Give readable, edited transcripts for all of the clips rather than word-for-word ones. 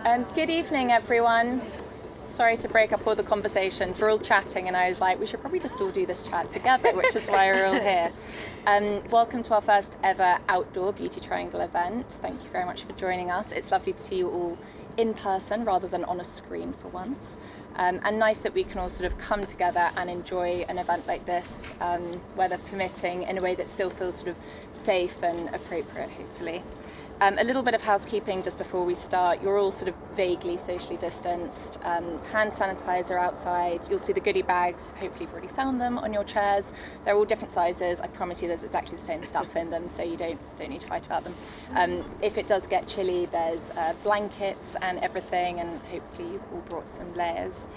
Good evening, everyone. Sorry to break up all the conversations. We're all chatting, and I was like, we should probably just all do this chat together, which is why we're all here. Welcome to our first ever outdoor Beauty Triangle event. Thank you very much for joining us. It's lovely to see you all in person rather than on a screen for once. And nice that we can all sort of come together and enjoy an event like this, weather permitting, in a way that still feels sort of safe and appropriate, hopefully. A little bit of housekeeping just before we start. You're all sort of vaguely socially distanced. Hand sanitizer outside. You'll see the goodie bags. Hopefully you've already found them on your chairs. They're all different sizes. I promise you there's exactly the same stuff in them, so you don't need to fight about them. If it does get chilly, there's blankets and everything, and hopefully you've all brought some layers.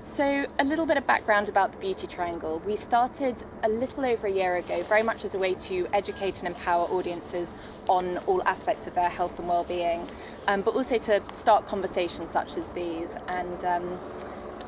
So a little bit of background about the Beauty Triangle. We started a little over a year ago, very much as a way to educate and empower audiences on all aspects of their health and well-being, but also to start conversations such as these,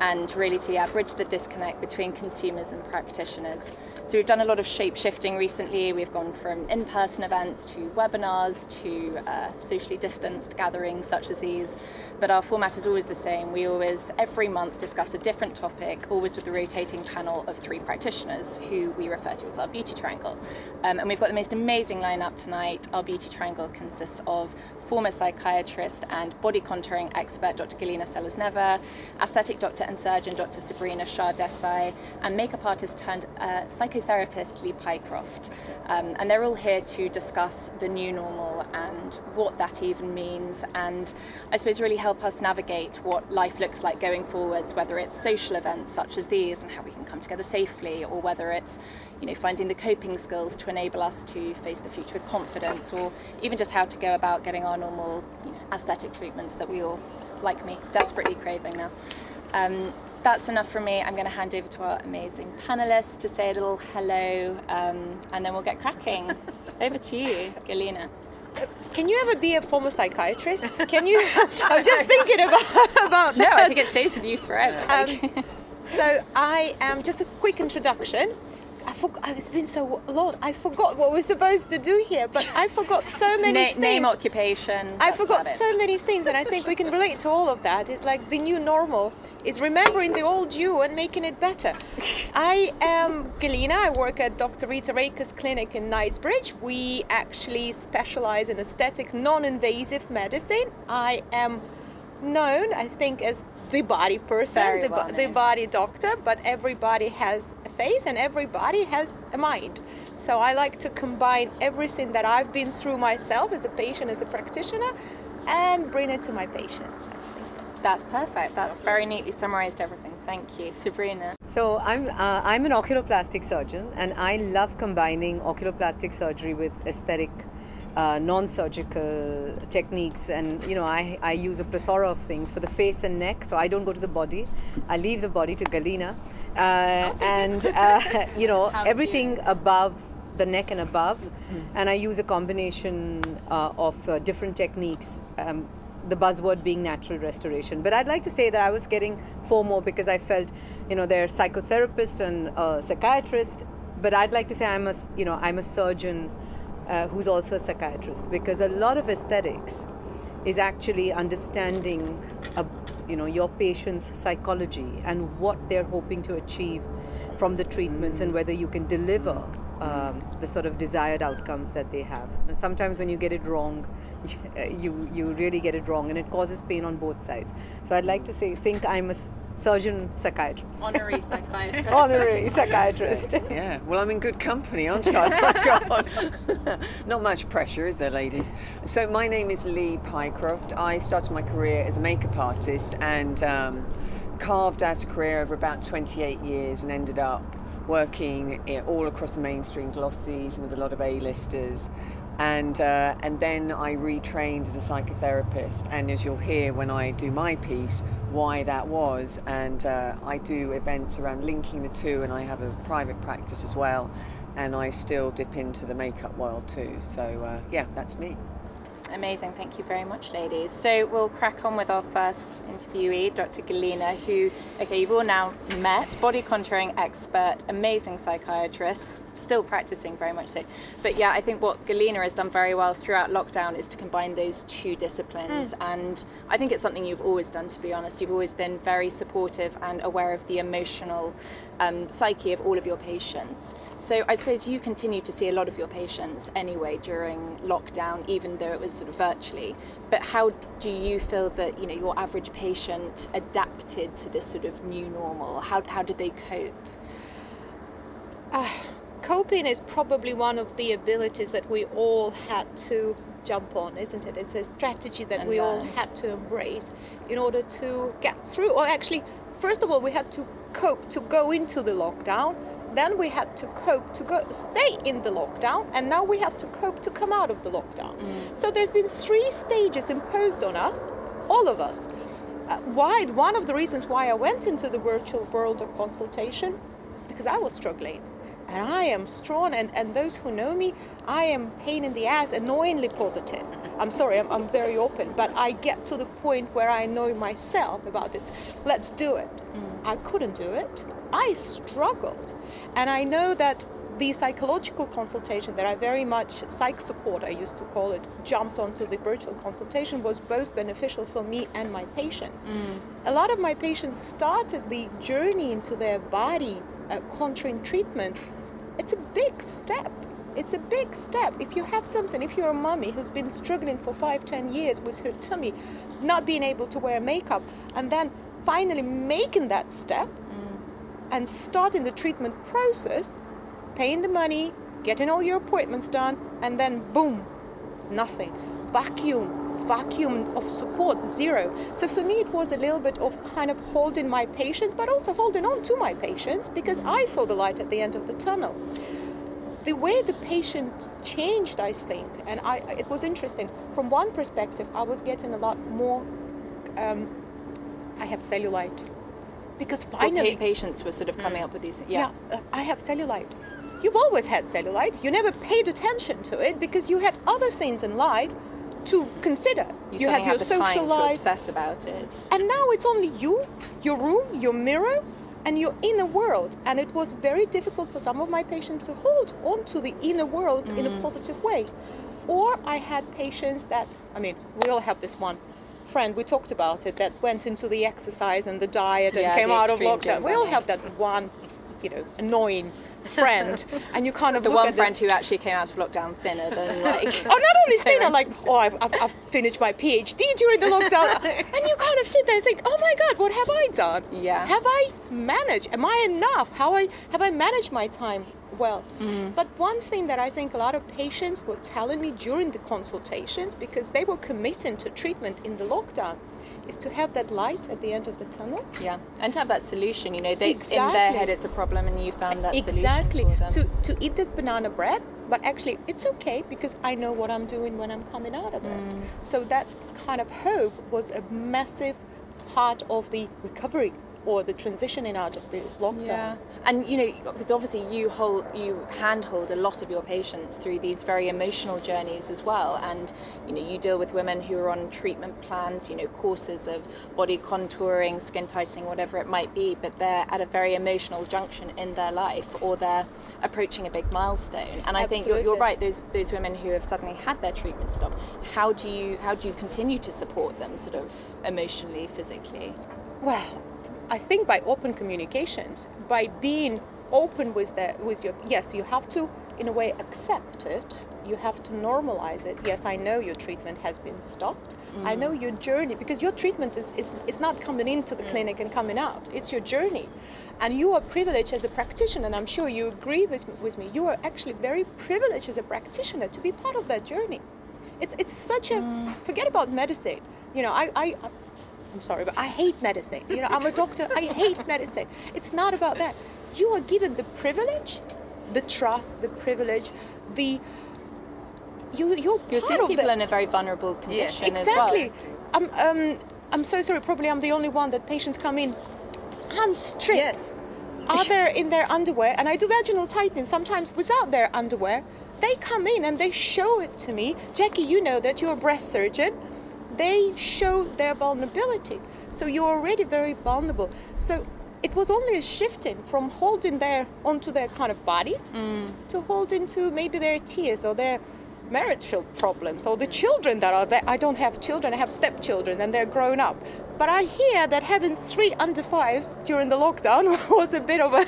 and really to bridge the disconnect between consumers and practitioners. So we've done a lot of shape-shifting recently. We've gone from in-person events to webinars to socially distanced gatherings such as these, but our format is always the same. We always, every month, discuss a different topic, always with a rotating panel of 3 practitioners who we refer to as our Beauty Triangle. And we've got the most amazing lineup tonight. Our Beauty Triangle consists of former psychiatrist and body contouring expert Dr. Galyna Selezneva, aesthetic doctor and surgeon Dr. Sabrina Shah-Desai, and makeup artist turned psychotherapist Lee Pycroft. And they're all here to discuss the new normal and what that even means, and I suppose really help us navigate what life looks like going forwards, whether it's social events such as these and how we can come together safely, or whether it's finding the coping skills to enable us to face the future with confidence, or even just how to go about getting our normal aesthetic treatments that we all, like me, desperately craving now. That's enough from me. I'm going to hand over to our amazing panelists to say a little hello, and then we'll get cracking. Over to you, Galyna. Can you ever be a former psychiatrist? Can you? I'm just thinking about that. No, I think it stays with you forever. So I am just a quick introduction. It's been so long. I forgot what we're supposed to do here, but I forgot so many things. Name, occupation. I forgot so many things, and I think we can relate to all of that. It's like the new normal is remembering the old you and making it better. I am Galyna. I work at Dr. Rita Raker's clinic in Knightsbridge. We actually specialize in aesthetic, non-invasive medicine. I am known, I think, as the body person, the body doctor, but everybody has a face and everybody has a mind. So I like to combine everything that I've been through myself as a patient, as a practitioner, and bring it to my patients, I think. That's perfect. That's very neatly summarized everything. Thank you. Sabrina. So I'm an oculoplastic surgeon, and I love combining oculoplastic surgery with aesthetic non-surgical techniques, and I use a plethora of things for the face and neck, so I don't go to the body. I leave the body to Galyna, and everything above the neck and above, and I use a combination of different techniques, the buzzword being natural restoration. But I'd like to say that I was getting FOMO because I felt they're psychotherapist and psychiatrist, but I'd like to say I'm a surgeon who's also a psychiatrist, because a lot of aesthetics is actually understanding your patient's psychology and what they're hoping to achieve from the treatments, and whether you can deliver the sort of desired outcomes that they have. And sometimes when you get it wrong, you really get it wrong, and it causes pain on both sides. So I'd like to think I'm a surgeon psychiatrist. Honorary psychiatrist. Honorary psychiatrist. Yeah, well, I'm in good company, aren't I? Oh my God. Not much pressure, is there, ladies? So my name is Lee Pycroft. I started my career as a makeup artist and carved out a career over about 28 years and ended up working all across the mainstream glossies and with a lot of A-listers. And then I retrained as a psychotherapist, and as you'll hear when I do my piece, why that was. And I do events around linking the two, and I have a private practice as well, and I still dip into the makeup world too. So yeah, that's me. Amazing. Thank you very much, ladies. So we'll crack on with our first interviewee, Dr. Galyna, who, you've all now met, body contouring expert, amazing psychiatrist, still practicing very much so. But yeah, I think what Galyna has done very well throughout lockdown is to combine those two disciplines. And I think it's something you've always done, to be honest. You've always been very supportive and aware of the emotional psyche of all of your patients. So I suppose you continue to see a lot of your patients anyway during lockdown, even though it was sort of virtually. But how do you feel that, your average patient adapted to this sort of new normal? How did they cope? Coping is probably one of the abilities that we all had to jump on, isn't it? It's a strategy that we all had to embrace in order to get through. Or actually, first of all, we had to cope to go into the lockdown. Then we had to cope to stay in the lockdown, and now we have to cope to come out of the lockdown. So there's been 3 stages imposed on us, all of us. One of the reasons why I went into the virtual world of consultation, because I was struggling. And I am strong, and those who know me, I am pain in the ass, annoyingly positive. I'm sorry, I'm very open, but I get to the point where I know myself about this. Let's do it. I couldn't do it. I struggled. And I know that the psychological consultation that I very much, psych support I used to call it, jumped onto the virtual consultation was both beneficial for me and my patients. A lot of my patients started the journey into their body contouring treatment. It's a big step. It's a big step. If you have something, if you're a mummy who's been struggling for 5-10 years with her tummy, not being able to wear makeup, and then finally making that step, and starting the treatment process, paying the money, getting all your appointments done, and then boom, nothing. Vacuum of support, 0. So for me, it was a little bit of kind of holding my patients, but also holding on to my patients, because I saw the light at the end of the tunnel. The way the patient changed, I think, and it was interesting. From one perspective, I was getting a lot more, I have cellulite. Because finally, patients were sort of coming up with these. I have cellulite. You've always had cellulite. You never paid attention to it because you had other things in life to consider. You had your social life, to obsess about it. And now it's only you, your room, your mirror, and your inner world. And it was very difficult for some of my patients to hold on to the inner world in a positive way. Or I had patients that, we all have this one friend, we talked about it, that went into the exercise and the diet and came out of lockdown. We all have that one, annoying friend, and you kind of the look one at friend this. who actually came out of lockdown thinner than like. Not only thinner, I've finished my PhD during the lockdown, and you kind of sit there and think, oh my God, what have I done? Yeah. Have I managed? Am I enough? Have I managed my time well? But one thing that I think a lot of patients were telling me during the consultations, because they were committing to treatment in the lockdown, is to have that light at the end of the tunnel. Yeah, and to have that solution. In their Exactly. head it's a problem, and you found that Exactly. solution for them. To eat this banana bread, but actually it's okay because I know what I'm doing when I'm coming out of it. So that kind of hope was a massive part of the recovery or the transitioning out of the lockdown. Yeah, and because obviously you handhold a lot of your patients through these very emotional journeys as well, and you deal with women who are on treatment plans, courses of body contouring, skin tightening, whatever it might be, but they're at a very emotional junction in their life, or they're approaching a big milestone. And I think you're right. Those women who have suddenly had their treatment stop, how do you continue to support them, sort of emotionally, physically? Well, I think by open communications, by being open with your, yes, you have to, in a way, accept it. You have to normalize it. Yes, I know your treatment has been stopped. I know your journey, because your treatment is not coming into the clinic and coming out. It's your journey. And you are privileged as a practitioner, and I'm sure you agree with me. You are actually very privileged as a practitioner to be part of that journey. It's such a, forget about medicine. I'm sorry, but I hate medicine. I'm a doctor. I hate medicine. It's not about that. You are given the privilege, the trust, the privilege, you're seeing people in a very vulnerable condition as well. Exactly. I'm so sorry. Probably I'm the only one that patients come in unstripped. Yes. Are they in their underwear? And I do vaginal tightening sometimes without their underwear. they come in and they show it to me. Jackie, you know that you're a breast surgeon. They show their vulnerability. So you're already very vulnerable. So it was only a shifting from holding onto their kind of bodies to holding to maybe their tears or their marital problems or the children that are there. I don't have children, I have stepchildren and they're grown up. But I hear that having 3 under 5s during the lockdown was a bit of a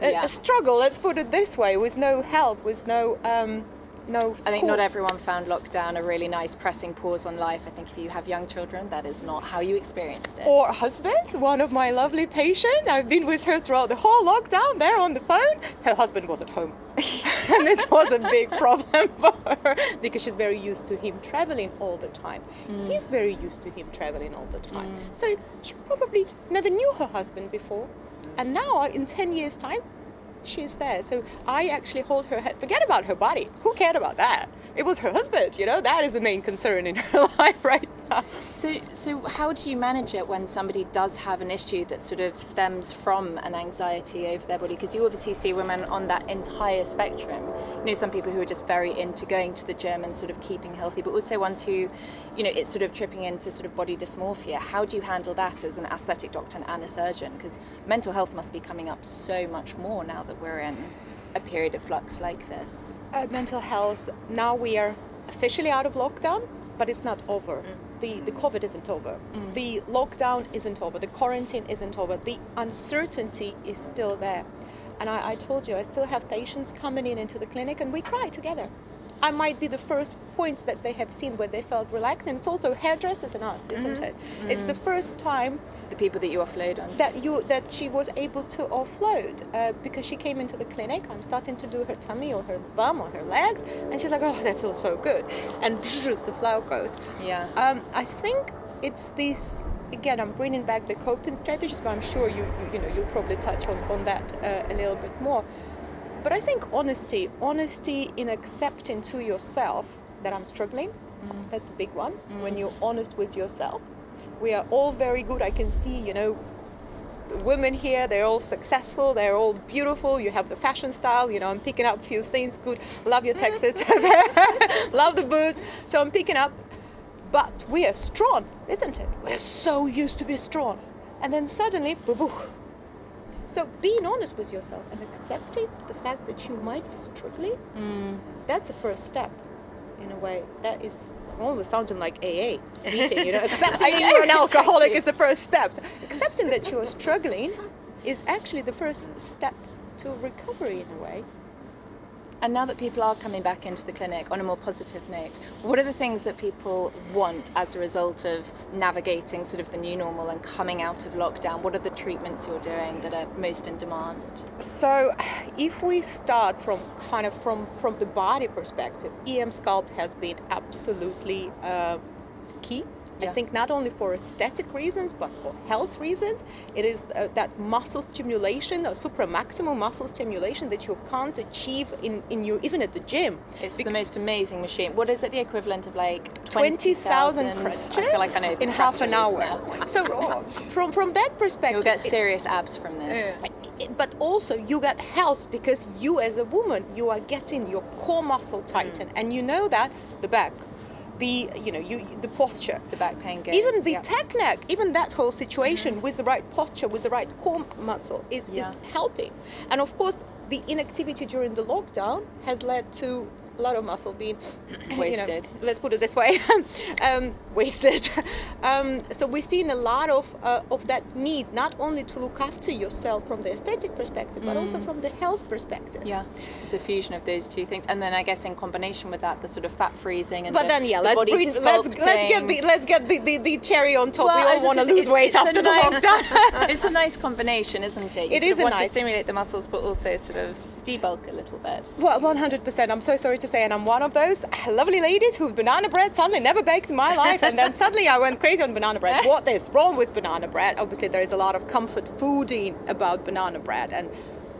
a struggle, let's put it this way, with no help, with no support. I think not everyone found lockdown a really nice pressing pause on life. I think if you have young children, that is not how you experienced it. Or husband, one of my lovely patients, I've been with her throughout the whole lockdown, there on the phone. Her husband was at home. And it was a big problem for her because she's very used to him traveling all the time. He's very used to him traveling all the time. So she probably never knew her husband before. And now, in 10 years' time, she's there. So I actually hold her head. Forget about her body. Who cared about that? It was her husband, that is the main concern in her life right now. So how do you manage it when somebody does have an issue that sort of stems from an anxiety over their body? Because you obviously see women on that entire spectrum. Some people who are just very into going to the gym and sort of keeping healthy, but also ones who, it's sort of tripping into sort of body dysmorphia. How do you handle that as an aesthetic doctor and a surgeon? Because mental health must be coming up so much more now that we're in a period of flux like this. Mental health, now we are officially out of lockdown, but it's not over. The COVID isn't over. The lockdown isn't over. The quarantine isn't over. The uncertainty is still there. And I told you, I still have patients coming into the clinic and we cry together. I might be the first point that they have seen where they felt relaxed, and it's also hairdressers and us, isn't it? It's the first time the people that you offload on that she was able to offload because she came into the clinic. I'm starting to do her tummy or her bum or her legs, and she's like, oh, that feels so good, and the flow goes. I think it's this. Again, I'm bringing back the coping strategies, but I'm sure you'll probably touch on that a little bit more. But I think honesty in accepting to yourself that I'm struggling, that's a big one. When you're honest with yourself. We are all very good. I can see, women here, they're all successful, they're all beautiful. You have the fashion style, I'm picking up a few things. Good, love your Texas, love the boots. So I'm picking up, but we are strong, isn't it? We're so used to be strong. And then suddenly, boo-boo. So being honest with yourself and accepting the fact that you might be struggling, that's the first step, in a way. That is almost sounding like AA meeting, accepting that you're an alcoholic is the first step. So accepting that you're struggling is actually the first step to recovery, in a way. And now that people are coming back into the clinic on a more positive note, what are the things that people want as a result of navigating sort of the new normal and coming out of lockdown? What are the treatments you're doing that are most in demand? So if we start from the body perspective, EM Sculpt has been absolutely key. I think not only for aesthetic reasons, but for health reasons. It is that muscle stimulation, or supramaximal muscle stimulation that you can't achieve in your, even at the gym. It's the most amazing machine. What is it, the equivalent of like 20,000 crunches I feel like I know in half an hour. Now. So from that perspective, you'll get serious abs from this. But also you get health because you as a woman, you are getting your core muscle tightened, and that the back, the posture, the back pain goes, even the tech neck, even that whole situation with the right posture, with the right core muscle is helping. And of course the inactivity during the lockdown has led to a lot of muscle being wasted. Let's put it this way, wasted. So we're seeing a lot of that need, not only to look after yourself from the aesthetic perspective, but also from the health perspective. Yeah, it's a fusion of those two things, and then I guess in combination with that, the sort of fat freezing and let's get the cherry on top. Well, we all want to lose weight after the lockdown. It's a nice combination, isn't it? You want to stimulate the muscles, but also sort of debulk a little bit. Well, 100%. I'm so sorry to say, and I'm one of those lovely ladies who banana bread suddenly never baked in my life, and then suddenly I went crazy on banana bread. What is wrong with banana bread? Obviously, there is a lot of comfort fooding about banana bread, and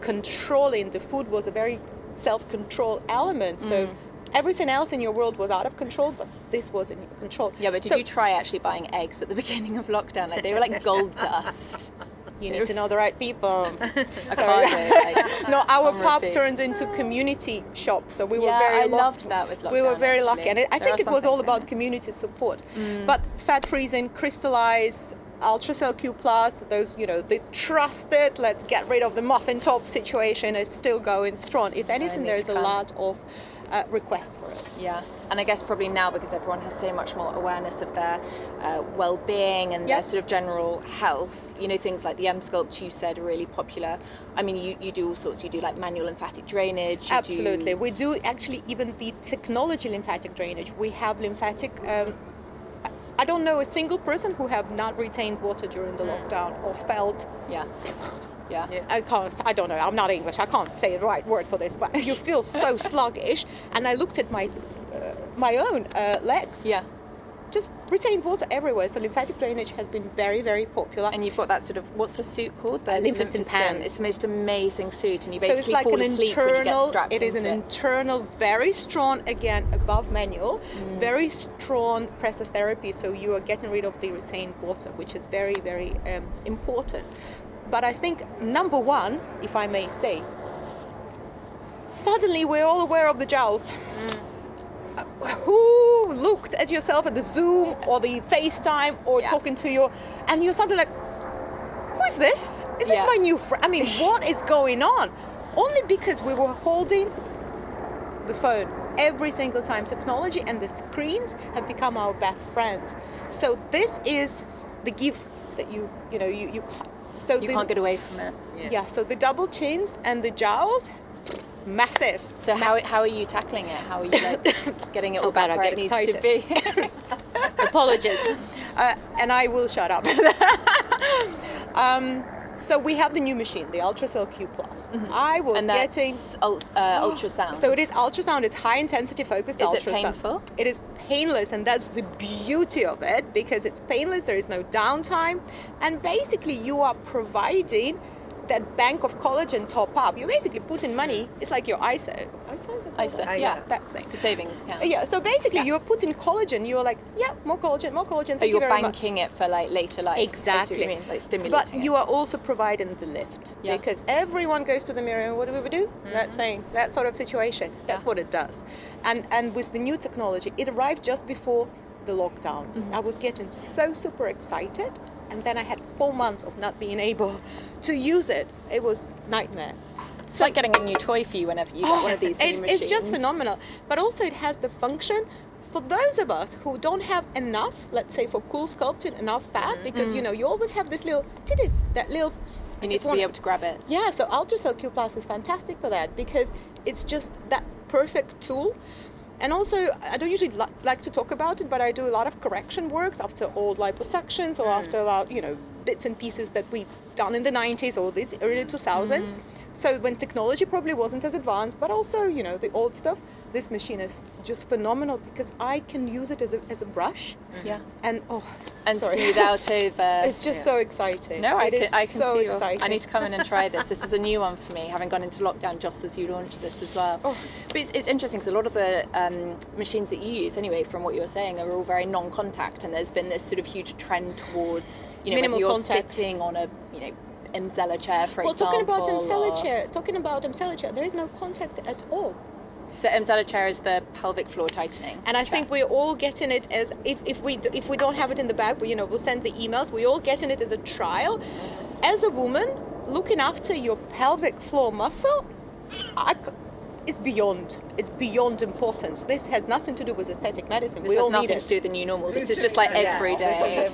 controlling the food was a very self-control element. So everything else in your world was out of control, but this was in control. Yeah, but did you try actually buying eggs at the beginning of lockdown? Like they were like gold dust. You need to know the right people. No, our On pub repeat. turned into community shop, so we were Yeah, very I lucky. loved that with lockdown. We were very lucky, and actually. I think There it are was some all things about in community support. But fat freezing, crystallized, ultracell Q plus, those, the trusted, let's get rid of the muffin top situation is still going strong. If anything, need there's to a come. lot of request for it. Yeah, and I guess probably now because everyone has so much more awareness of their well-being and their sort of general health, things like the M-Sculpt you said are really popular. I mean, you do all sorts. You do like manual lymphatic drainage. Absolutely. We do actually even the technology lymphatic drainage. We have lymphatic... I don't know a single person who have not retained water during the lockdown or felt... Yeah. I don't know, I'm not English, I can't say the right word for this, but you feel so sluggish. And I looked at my own legs. Yeah. Just retained water everywhere. So lymphatic drainage has been very, very popular. And you've got that sort of, what's the suit called? The Lymphistin pants. It's the most amazing suit, and you So basically it's like fall an asleep when you get internal, strapped it is an into internal, very strong, again, above manual, very strong process therapy. So you are getting rid of the retained water, which is very, very important. But I think number one, if I may say, suddenly we're all aware of the jowls. Who looked at yourself at the Zoom or the FaceTime or talking to you, and you're suddenly like, who is this? Is this my new friend? I mean, what is going on? Only because we were holding the phone every single time. Technology and the screens have become our best friends. So this is the gift that you can't get away from it. Yeah, so the double chins and the jowls, massive. So how are you tackling it? How are you like getting it all back God, I where get it needs excited. to be? Apologies. And I will shut up. So we have the new machine, the Ultracell Q plus. I was And that's getting ultrasound. So it is ultrasound, it's high intensity focused Is ultrasound. it painful? It is painless, and that's the beauty of it, because it's painless, there is no downtime, and basically you are providing that bank of collagen top up. You basically put in money, it's like your ISA. ISA, Yeah, that thing. The savings account. Yeah, so basically you're putting collagen, you're like, more collagen, thank So you you're very much. banking it for like later life. Exactly. That's what you mean, like stimulating But it. you are also providing the lift, because everyone goes to the mirror and what do we do? That sort of situation. That's what it does. And with the new technology, it arrived just before the lockdown. I was getting so super excited, and then I had 4 months of not being able to use it. It was nightmare. It's like getting a new toy for you whenever you get one of these new machines. It's just phenomenal. But also it has the function for those of us who don't have enough, let's say for cool sculpting, enough fat, because you always have this little, You need to be able to grab it. Yeah, so Ultracell Q Plus is fantastic for that, because it's just that perfect tool. And also, I don't usually like to talk about it, but I do a lot of correction works after old liposuctions or after bits and pieces that we've done in the 90s or the early 2000s. So when technology probably wasn't as advanced, but also, the old stuff, this machine is just phenomenal because I can use it as a brush. Yeah. And smooth out over. It's just so exciting. No, I It can is so see. exciting. I need to come in and try this. This is a new one for me, having gone into lockdown just as you launched this as well. But it's interesting because a lot of the machines that you use, anyway, from what you were saying, are all very non-contact, and there's been this sort of huge trend towards, minimal whether you're contact. sitting on a, Emzella chair, for Well, example. talking about Emzella chair, there is no contact at all. So Emzella chair is the pelvic floor tightening. And I think we're all getting it as, if we don't have it in the bag, we'll send the emails, we're all getting it as a trial. As a woman, looking after your pelvic floor muscle, it's beyond importance. This has nothing to do with aesthetic medicine. This we has all need nothing it. to do with the new normal. This is just like every day.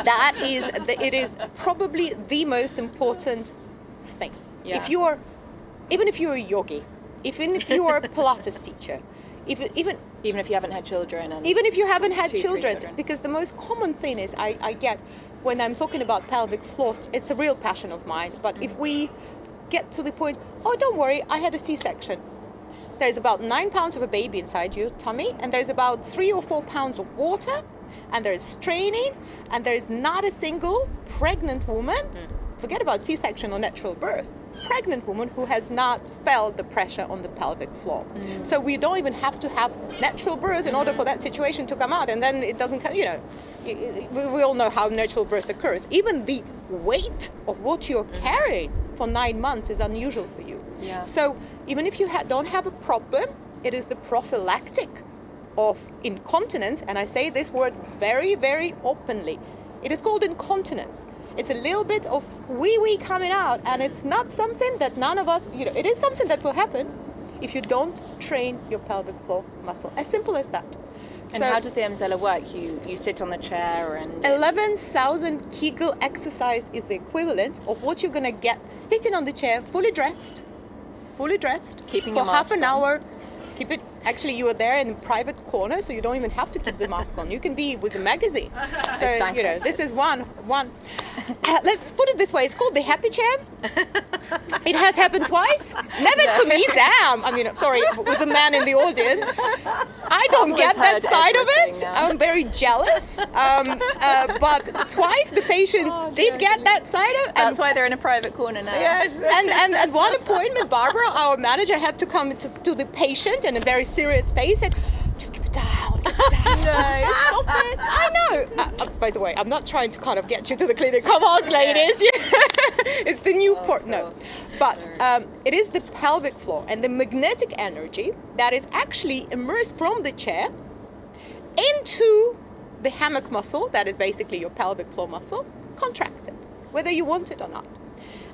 That is, it is probably the most important thing. Yeah. Even if you're a yogi, even if you are a Pilates teacher, even if you haven't had children. And even if you haven't had 2-3 children, because the most common thing is I get when I'm talking about pelvic floors, it's a real passion of mine. But if we get to the point, oh, don't worry, I had a C-section. There's about 9 pounds of a baby inside your tummy, and there's about 3 or 4 pounds of water, and there's straining, and there's not a single pregnant woman, forget about C-section or natural birth, pregnant woman who has not felt the pressure on the pelvic floor. So we don't even have to have natural birth in order for that situation to come out, and then it doesn't come, we all know how natural birth occurs. Even the weight of what you're carrying for 9 months is unusual for you. Yeah. So even if you don't have a problem, it is the prophylactic of incontinence, and I say this word very, very openly. It is called incontinence. It's a little bit of wee coming out, and it's not something that none of us, it is something that will happen if you don't train your pelvic floor muscle. As simple as that. And how does the Emsella work? You sit on the chair and... 11,000 Kegel exercise is the equivalent of what you're going to get sitting on the chair, fully dressed, keeping for your half mask an on. hour. Keep it. Actually, you are there in a private corner, so you don't even have to keep the mask on. You can be with a magazine. So this is one. Let's put it this way: it's called the happy chair. It has happened twice. Never to me. Damn. I mean, sorry, it was a man in the audience. I don't get that side of it. Now. I'm very jealous. But twice the patients did get that side of it. That's why they're in a private corner now. Yes, and at one appointment, Barbara, our manager, had to come to the patient in a very serious face and just keep it down. No, stop it. I know. By the way, I'm not trying to kind of get you to the clinic. Come on, ladies. It's the new port. No, but it is the pelvic floor and the magnetic energy that is actually immersed from the chair into the hammock muscle, that is basically your pelvic floor muscle, contracts it, whether you want it or not.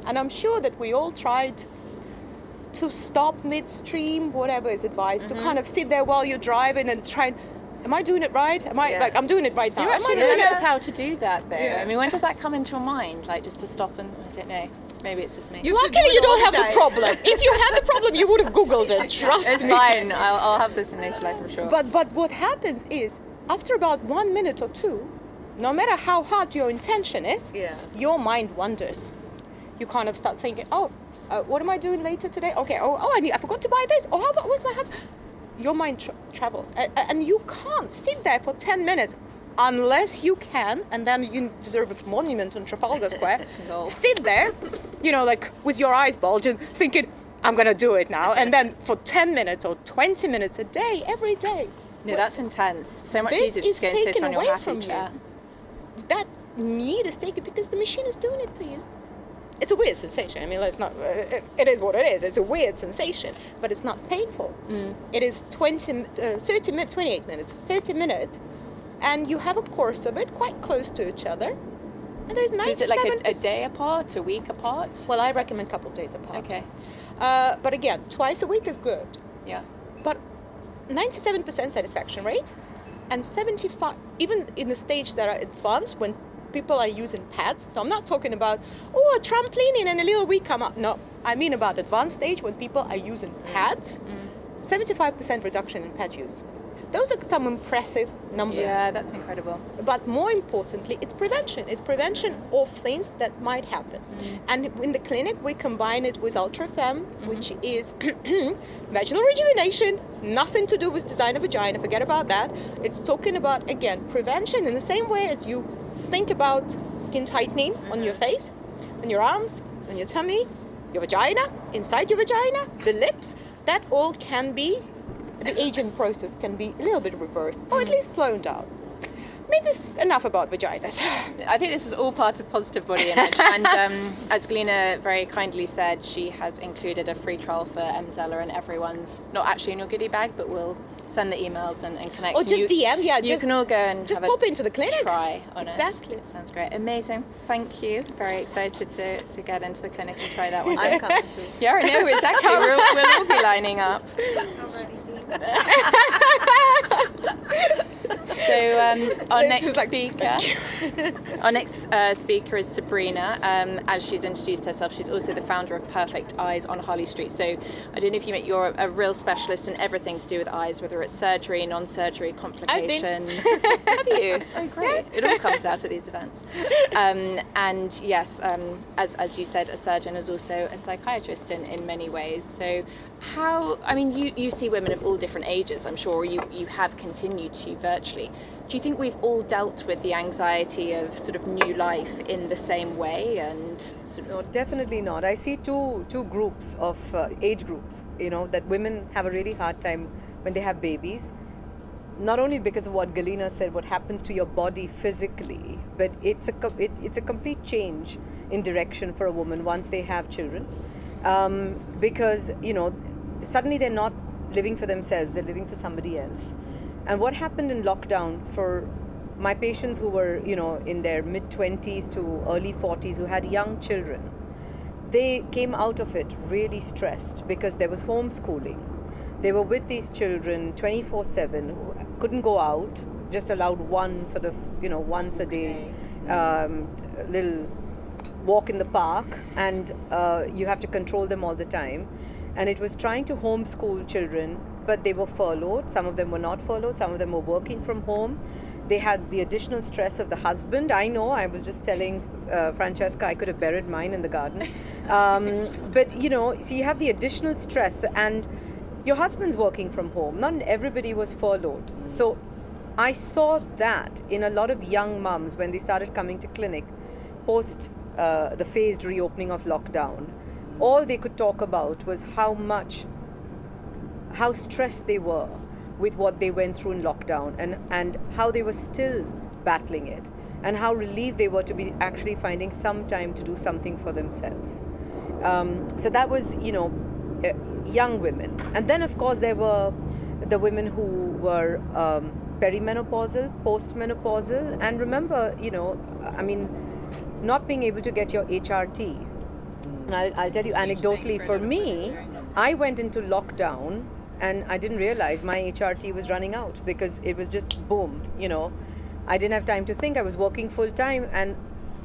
And I'm sure that we all tried to stop midstream, whatever is advised, to kind of sit there while you're driving and try and, am I doing it right? I'm doing it right now. You Am actually I doing know it? how to do that though. Yeah. I mean, when does that come into your mind? Like just to stop and, I don't know, maybe it's just me. Luckily you don't have the problem. If you had the problem, you would have Googled it, trust It's me. fine, I'll have this in later life, I'm sure. But what happens is, after about 1 minute or two, no matter how hard your intention is, your mind wanders. You kind of start thinking, what am I doing later today? Okay, I forgot to buy this. Oh, how about, where's my husband? Your mind travels. And you can't sit there for 10 minutes unless you can, and then you deserve a monument on Trafalgar Square. Sit there, like with your eyes bulging, thinking, I'm going to do it now. And then for 10 minutes or 20 minutes a day, every day. No, that's intense. So much This easier just is to go and sit taken on your away happy from chair. you. That need is taken because the machine is doing it for you. It's a weird sensation. I mean, let's not. It is what it is. It's a weird sensation, but it's not painful. It is 30 minutes, 28 minutes, 30 minutes, and you have a course of it quite close to each other. And there's 97%. Is it like a day apart, a week apart? Well, I recommend a couple of days apart. Okay. But again, twice a week is good. Yeah. But 97% satisfaction rate, and 75, even in the stage that are advanced, when people are using pads. So I'm not talking about, a trampoline and a little week come up. No, I mean about advanced stage when people are using pads. 75% reduction in pad use. Those are some impressive numbers. Yeah, that's incredible. But more importantly, it's prevention. It's prevention of things that might happen. And in the clinic, we combine it with UltraFem, which is vaginal rejuvenation, nothing to do with design of vagina, forget about that. It's talking about, again, prevention in the same way as you think about skin tightening on your face, on your arms, on your tummy, your vagina, inside your vagina, the lips. That all can be, the aging process can be a little bit reversed, or at least slowed down. Maybe it's enough about vaginas. I think this is all part of positive body image. And as Galyna very kindly said, she has included a free trial for Emsella, and everyone's not actually in your goodie bag, but we'll send the emails and connect. Or just DM, You can all go and just have pop into the clinic. Try on Exactly. it. Sounds great. Amazing. Thank you. Very excited to get into the clinic and try that one. I'm coming too. Yeah, I know, exactly. We'll all be lining up. So our This next is like- speaker is Sabrina. As she's introduced herself, she's also the founder of Perfect Eyes on Harley Street. So I don't know if you mean, you're a real specialist in everything to do with eyes, whether it's surgery, non-surgery, complications. Have you? Oh, great! It all comes out of these events. And yes, as you said, a surgeon is also a psychiatrist in many ways. So you see women of all different ages, I'm sure you have continued to virtually. Do you think we've all dealt with the anxiety of sort of new life in the same way? And No, definitely not. I see two groups of age groups, that women have a really hard time when they have babies. Not only because of what Galyna said, what happens to your body physically, but it's a complete change in direction for a woman once they have children. because, suddenly they're not living for themselves, they're living for somebody else. And what happened in lockdown for my patients who were, in their mid-20s to early 40s, who had young children, they came out of it really stressed because there was homeschooling. They were with these children 24/7, who couldn't go out, just allowed one sort of, once a day, little walk in the park, and you have to control them all the time. And it was trying to homeschool children, but they were furloughed. Some of them were not furloughed, some of them were working from home. They had the additional stress of the husband. I know, I was just telling Francesca I could have buried mine in the garden. But, so you have the additional stress, and your husband's working from home. Not everybody was furloughed. So I saw that in a lot of young mums when they started coming to clinic post the phased reopening of lockdown. All they could talk about was how stressed they were with what they went through in lockdown, and how they were still battling it, and how relieved they were to be actually finding some time to do something for themselves. So that was, young women. And then, of course, there were the women who were perimenopausal, postmenopausal, and remember, not being able to get your HRT. And I'll tell you anecdotally, for me, I went into lockdown and I didn't realize my HRT was running out because it was just boom, I didn't have time to think. I was working full time, and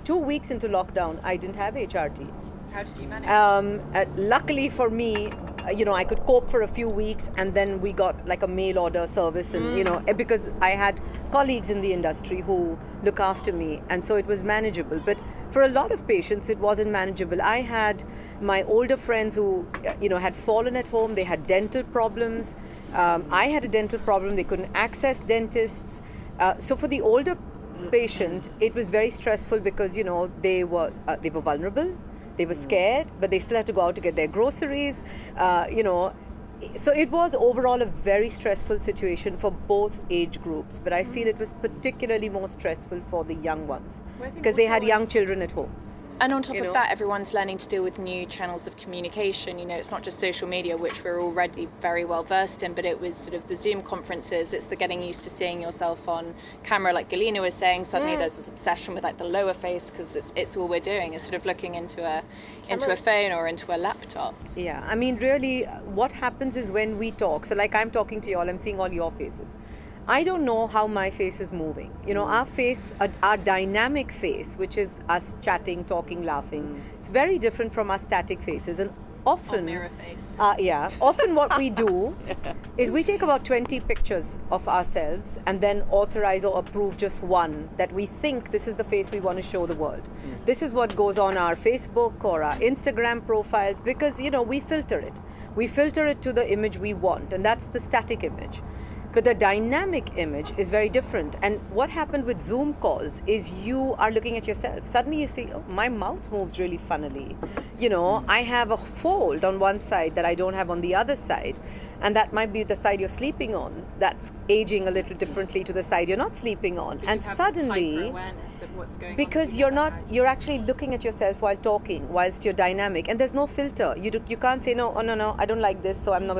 2 weeks into lockdown, I didn't have HRT. How did you manage? Luckily for me, I could cope for a few weeks, and then we got like a mail order service, and because I had colleagues in the industry who look after me, and so it was manageable. But for a lot of patients, it wasn't manageable. I had my older friends who, had fallen at home. They had dental problems. I had a dental problem. They couldn't access dentists. So for the older patient, it was very stressful because, they were vulnerable. They were scared, but they still had to go out to get their groceries, So it was overall a very stressful situation for both age groups, but I feel it was particularly more stressful for the young ones because they had young children at home. And on top of that, everyone's learning to deal with new channels of communication. It's not just social media, which we're already very well versed in, but it was sort of the Zoom conferences. It's the getting used to seeing yourself on camera, like Galyna was saying. Suddenly there's this obsession with like the lower face because it's all we're doing. It's sort of looking into a phone or into a laptop. Yeah, really what happens is when we talk, so like I'm talking to you all, I'm seeing all your faces. I don't know how my face is moving. Our face, our dynamic face, which is us chatting, talking, laughing, it's very different from our static faces. And often, or mirror face. Often what we do is we take about 20 pictures of ourselves and then authorize or approve just one that we think this is the face we want to show the world. This is what goes on our Facebook or our Instagram profiles because, we filter it. We filter it to the image we want, and that's the static image. But the dynamic image is very different. And what happened with Zoom calls is you are looking at yourself. Suddenly you see, oh, my mouth moves really funnily. I have a fold on one side that I don't have on the other side. And that might be the side you're sleeping on. That's aging a little differently to the side you're not sleeping on. But and you have suddenly, this hyper-awareness of what's going because on you're actually looking at yourself while talking, whilst you're dynamic. And there's no filter. You can't say, no, I don't like this, so I'm not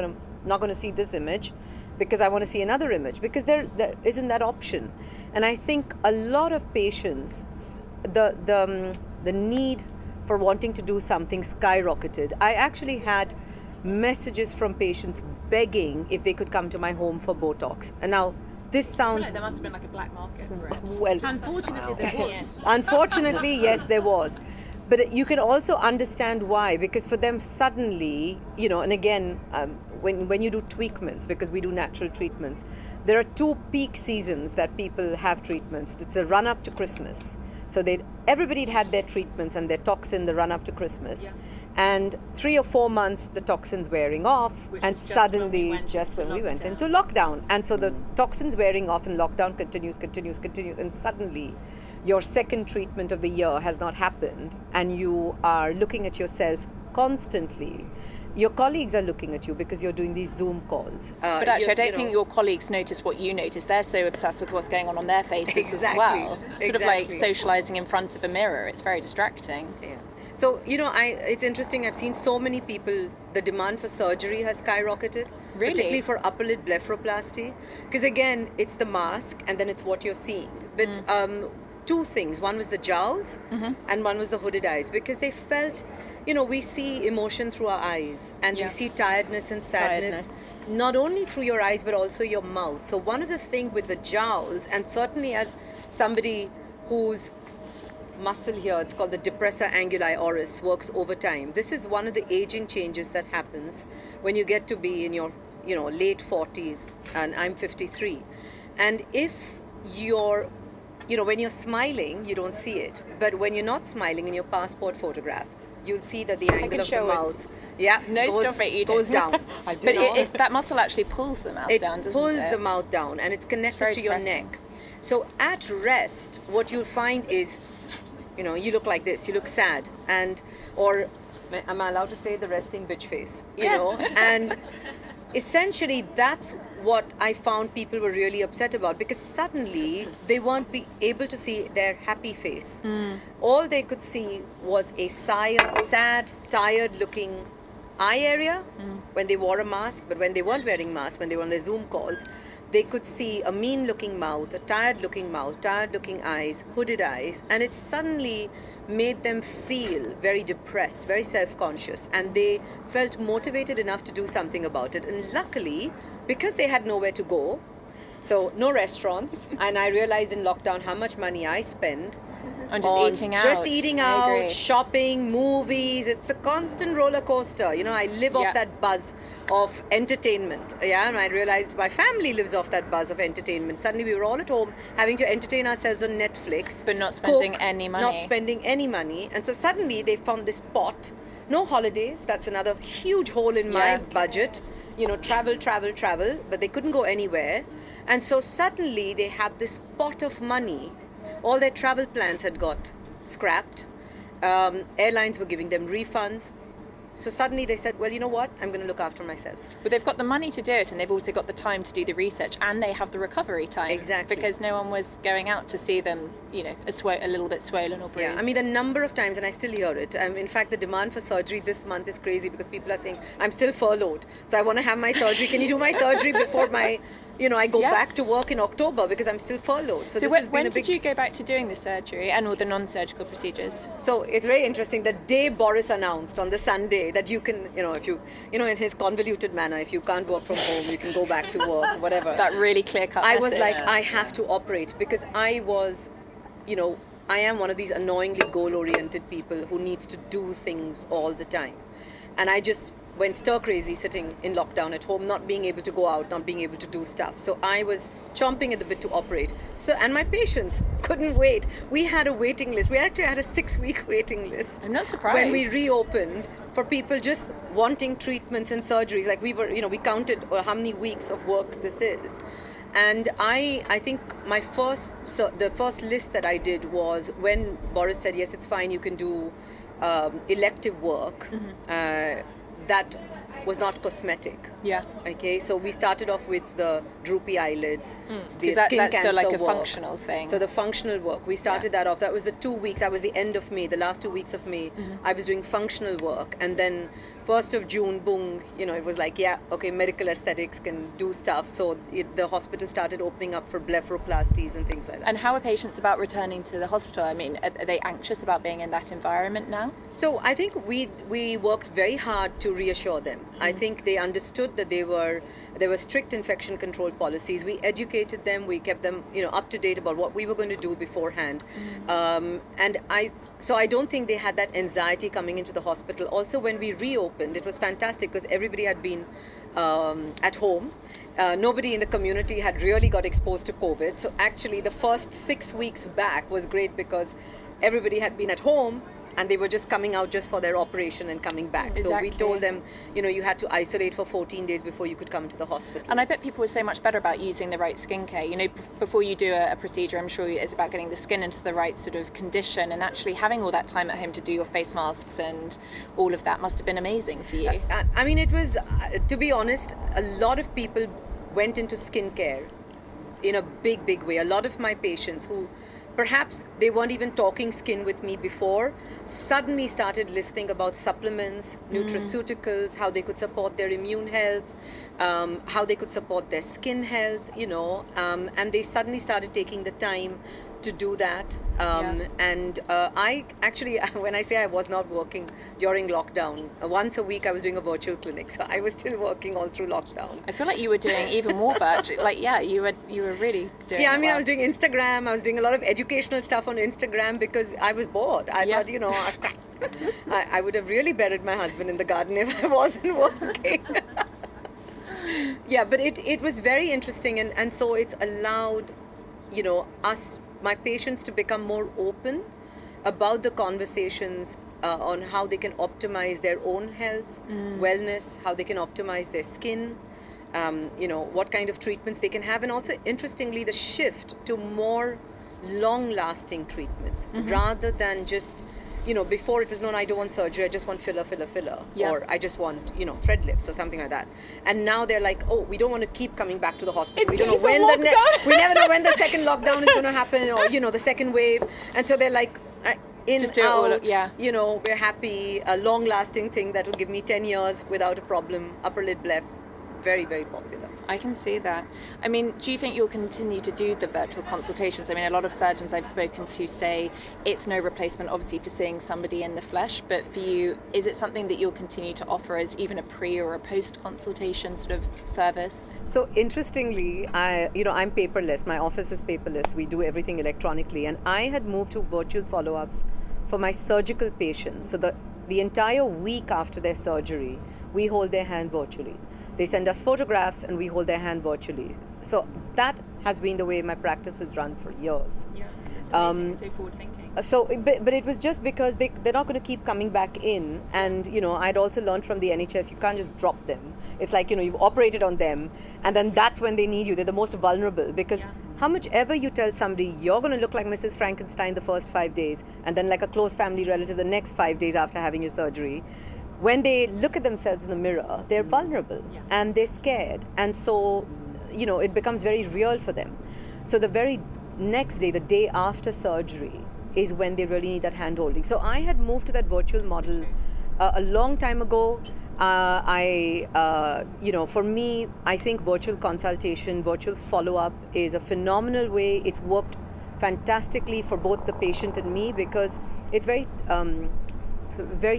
going to see this image, because I want to see another image, because there isn't that option. And I think a lot of patients, the need for wanting to do something skyrocketed. I actually had messages from patients begging if they could come to my home for Botox. And now this sounds... there must have been like a black market for it. Well, Unfortunately, there was. Unfortunately, yes, there was. But you can also understand why, because for them suddenly, and again, when you do treatments, because we do natural treatments, there are two peak seasons that people have treatments. It's the run up to Christmas. So everybody had their treatments and their toxin the run up to Christmas. Yeah. And 3 or 4 months, the toxin's wearing off, and suddenly when we went into lockdown. And so the toxin's wearing off and lockdown continues, and suddenly your second treatment of the year has not happened, and you are looking at yourself constantly. Your colleagues are looking at you because you're doing these Zoom calls. But actually, I don't think your colleagues notice what you notice. They're so obsessed with what's going on their faces as well. Sort of like socializing in front of a mirror. It's very distracting. Yeah. So, it's interesting. I've seen so many people, the demand for surgery has skyrocketed, Really? particularly for upper lid blepharoplasty. Because again, it's the mask and then it's what you're seeing. But two things. One was the jowls and one was the hooded eyes, because they felt, we see emotion through our eyes, and Yeah. we see tiredness and sadness. Not only through your eyes, but also your mouth. So one of the things with the jowls, and certainly as somebody whose muscle here, it's called the depressor anguli oris, works over time. This is one of the aging changes that happens when you get to be in your, late 40s, and I'm 53. And if you're, when you're smiling, you don't see it. But when you're not smiling in your passport photograph, you'll see that the angle can of the show it. mouth, yeah, No, goes, stop it, you goes don't. down. I do But know. that muscle actually pulls the mouth It down, doesn't pulls it? the mouth down, and it's connected very to your depressing. neck. So at rest, what you'll find is, you look like this. You look sad, or am I allowed to say the resting bitch face? And essentially that's what I found people were really upset about, because suddenly they weren't be able to see their happy face. All they could see was a sad, tired-looking eye area when they wore a mask, but when they weren't wearing masks, when they were on their Zoom calls, they could see a mean-looking mouth, a tired-looking mouth, tired-looking eyes, hooded eyes, and it suddenly made them feel very depressed, very self-conscious, and they felt motivated enough to do something about it. And luckily, because they had nowhere to go, so no restaurants, and I realized in lockdown how much money I spend On just on eating out. just eating I out, agree. shopping, movies. It's a constant roller coaster. I live Yeah. off that buzz of entertainment. Yeah, and I realized my family lives off that buzz of entertainment. Suddenly we were all at home having to entertain ourselves on Netflix. But not spending cook, any money. Not spending any money. And so suddenly they found this pot. No holidays. That's another huge hole in my Yeah. budget. Travel, but they couldn't go anywhere. And so suddenly they have this pot of money. All their travel plans had got scrapped. Airlines were giving them refunds. So suddenly they said, well, you know what? I'm going to look after myself. But they've got the money to do it, and they've also got the time to do the research, and they have the recovery time. Exactly. Because no one was going out to see them, a little bit swollen or bruised. Yeah, I mean, the number of times, and I still hear it. In fact, the demand for surgery this month is crazy, because people are saying, I'm still furloughed, so I want to have my surgery. Can you do my surgery before I go Yeah. back to work in October, because I'm still furloughed. So this when, has been a did big... you go back to doing the surgery and all the non-surgical procedures? So it's very interesting. The day Boris announced on the Sunday that you can, if you, in his convoluted manner, if you can't work from home, you can go back to work, whatever. That really clear-cut I was message. like, I have to operate, because I was, I am one of these annoyingly goal-oriented people who needs to do things all the time. And I just went stir crazy sitting in lockdown at home, not being able to go out, not being able to do stuff. So I was chomping at the bit to operate. And my patients couldn't wait. We had a waiting list. We actually had a 6-week waiting list. I'm not surprised. When we reopened, for people just wanting treatments and surgeries. Like we counted how many weeks of work this is. And I think the first list that I did was when Boris said, yes, it's fine, you can do elective work. That was not cosmetic. Yeah. Okay, so we started off with the droopy eyelids, the 'Cause skin that's still like cancer a work. functional thing. So the functional work, we started that off. That was the 2 weeks. That was the end of May, the last 2 weeks of May. I was doing functional work, and then 1st of June, boom, it was like, yeah, okay, medical aesthetics can do stuff. So the hospital started opening up for blepharoplasties and things like that. And how are patients about returning to the hospital? I mean, are they anxious about being in that environment now? So I think we worked very hard to reassure them. I think they understood that there were strict infection control policies. We educated them. We kept them up to date about what we were going to do beforehand. So I don't think they had that anxiety coming into the hospital. Also, when we reopened, it was fantastic because everybody had been at home. Nobody in the community had really got exposed to COVID. So actually, the first 6 weeks back was great because everybody had been at home and they were just coming out just for their operation and coming back. So we Exactly. told them, you had to isolate for 14 days before you could come to the hospital. And I bet people were so much better about using the right skincare. Before you do a procedure, I'm sure it's about getting the skin into the right sort of condition, and actually having all that time at home to do your face masks and all of that must have been amazing for you. I mean, it was, to be honest, a lot of people went into skincare in a big, big way. A lot of my patients who perhaps they weren't even talking skin with me before, suddenly started listening about supplements, nutraceuticals, how they could support their immune health, how they could support their skin health, and they suddenly started taking the time to do that. And I actually, when I say I was not working during lockdown, once a week I was doing a virtual clinic, so I was still working all through lockdown. I feel like you were doing even more virtual. Like, yeah, you were really doing. Yeah, I mean, well. I was doing Instagram. I was doing a lot of educational stuff on Instagram because I was bored. I thought, I would have really buried my husband in the garden if I wasn't working. Yeah, but it was very interesting, and so it's allowed, us, my patients, to become more open about the conversations on how they can optimize their own health, wellness, how they can optimize their skin, what kind of treatments they can have, and also, interestingly, the shift to more long-lasting treatments rather than just, before it was known, I don't want surgery, I just want filler, or I just want, thread lifts or something like that. And now they're like, oh, we don't want to keep coming back to the hospital. We don't know when we never know when the second lockdown is going to happen, or, the second wave. And so they're like, in, just do out, it all, we're happy, a long-lasting thing that will give me 10 years without a problem, upper lid blep, very, very popular. I can see that. I mean, do you think you'll continue to do the virtual consultations? I mean, a lot of surgeons I've spoken to say it's no replacement, obviously, for seeing somebody in the flesh, but for you, is it something that you'll continue to offer as even a pre or a post consultation sort of service? So interestingly, I'm paperless. My office is paperless. We do everything electronically, and I had moved to virtual follow-ups for my surgical patients. So the entire week after their surgery, we hold their hand virtually. They send us photographs and we hold their hand virtually. So that has been the way my practice has run for years. Yeah, it's amazing. It's so forward thinking. So, but it was just because they're not going to keep coming back in. And, I'd also learned from the NHS, you can't just drop them. It's like, you've operated on them and then that's when they need you. They're the most vulnerable because how much ever you tell somebody you're going to look like Mrs. Frankenstein the first 5 days and then like a close family relative the next 5 days after having your surgery, when they look at themselves in the mirror, they're vulnerable and they're scared. And so, it becomes very real for them. So the very next day, the day after surgery, is when they really need that hand holding. So I had moved to that virtual model a long time ago. For me, I think virtual consultation, virtual follow-up is a phenomenal way. It's worked fantastically for both the patient and me because it's very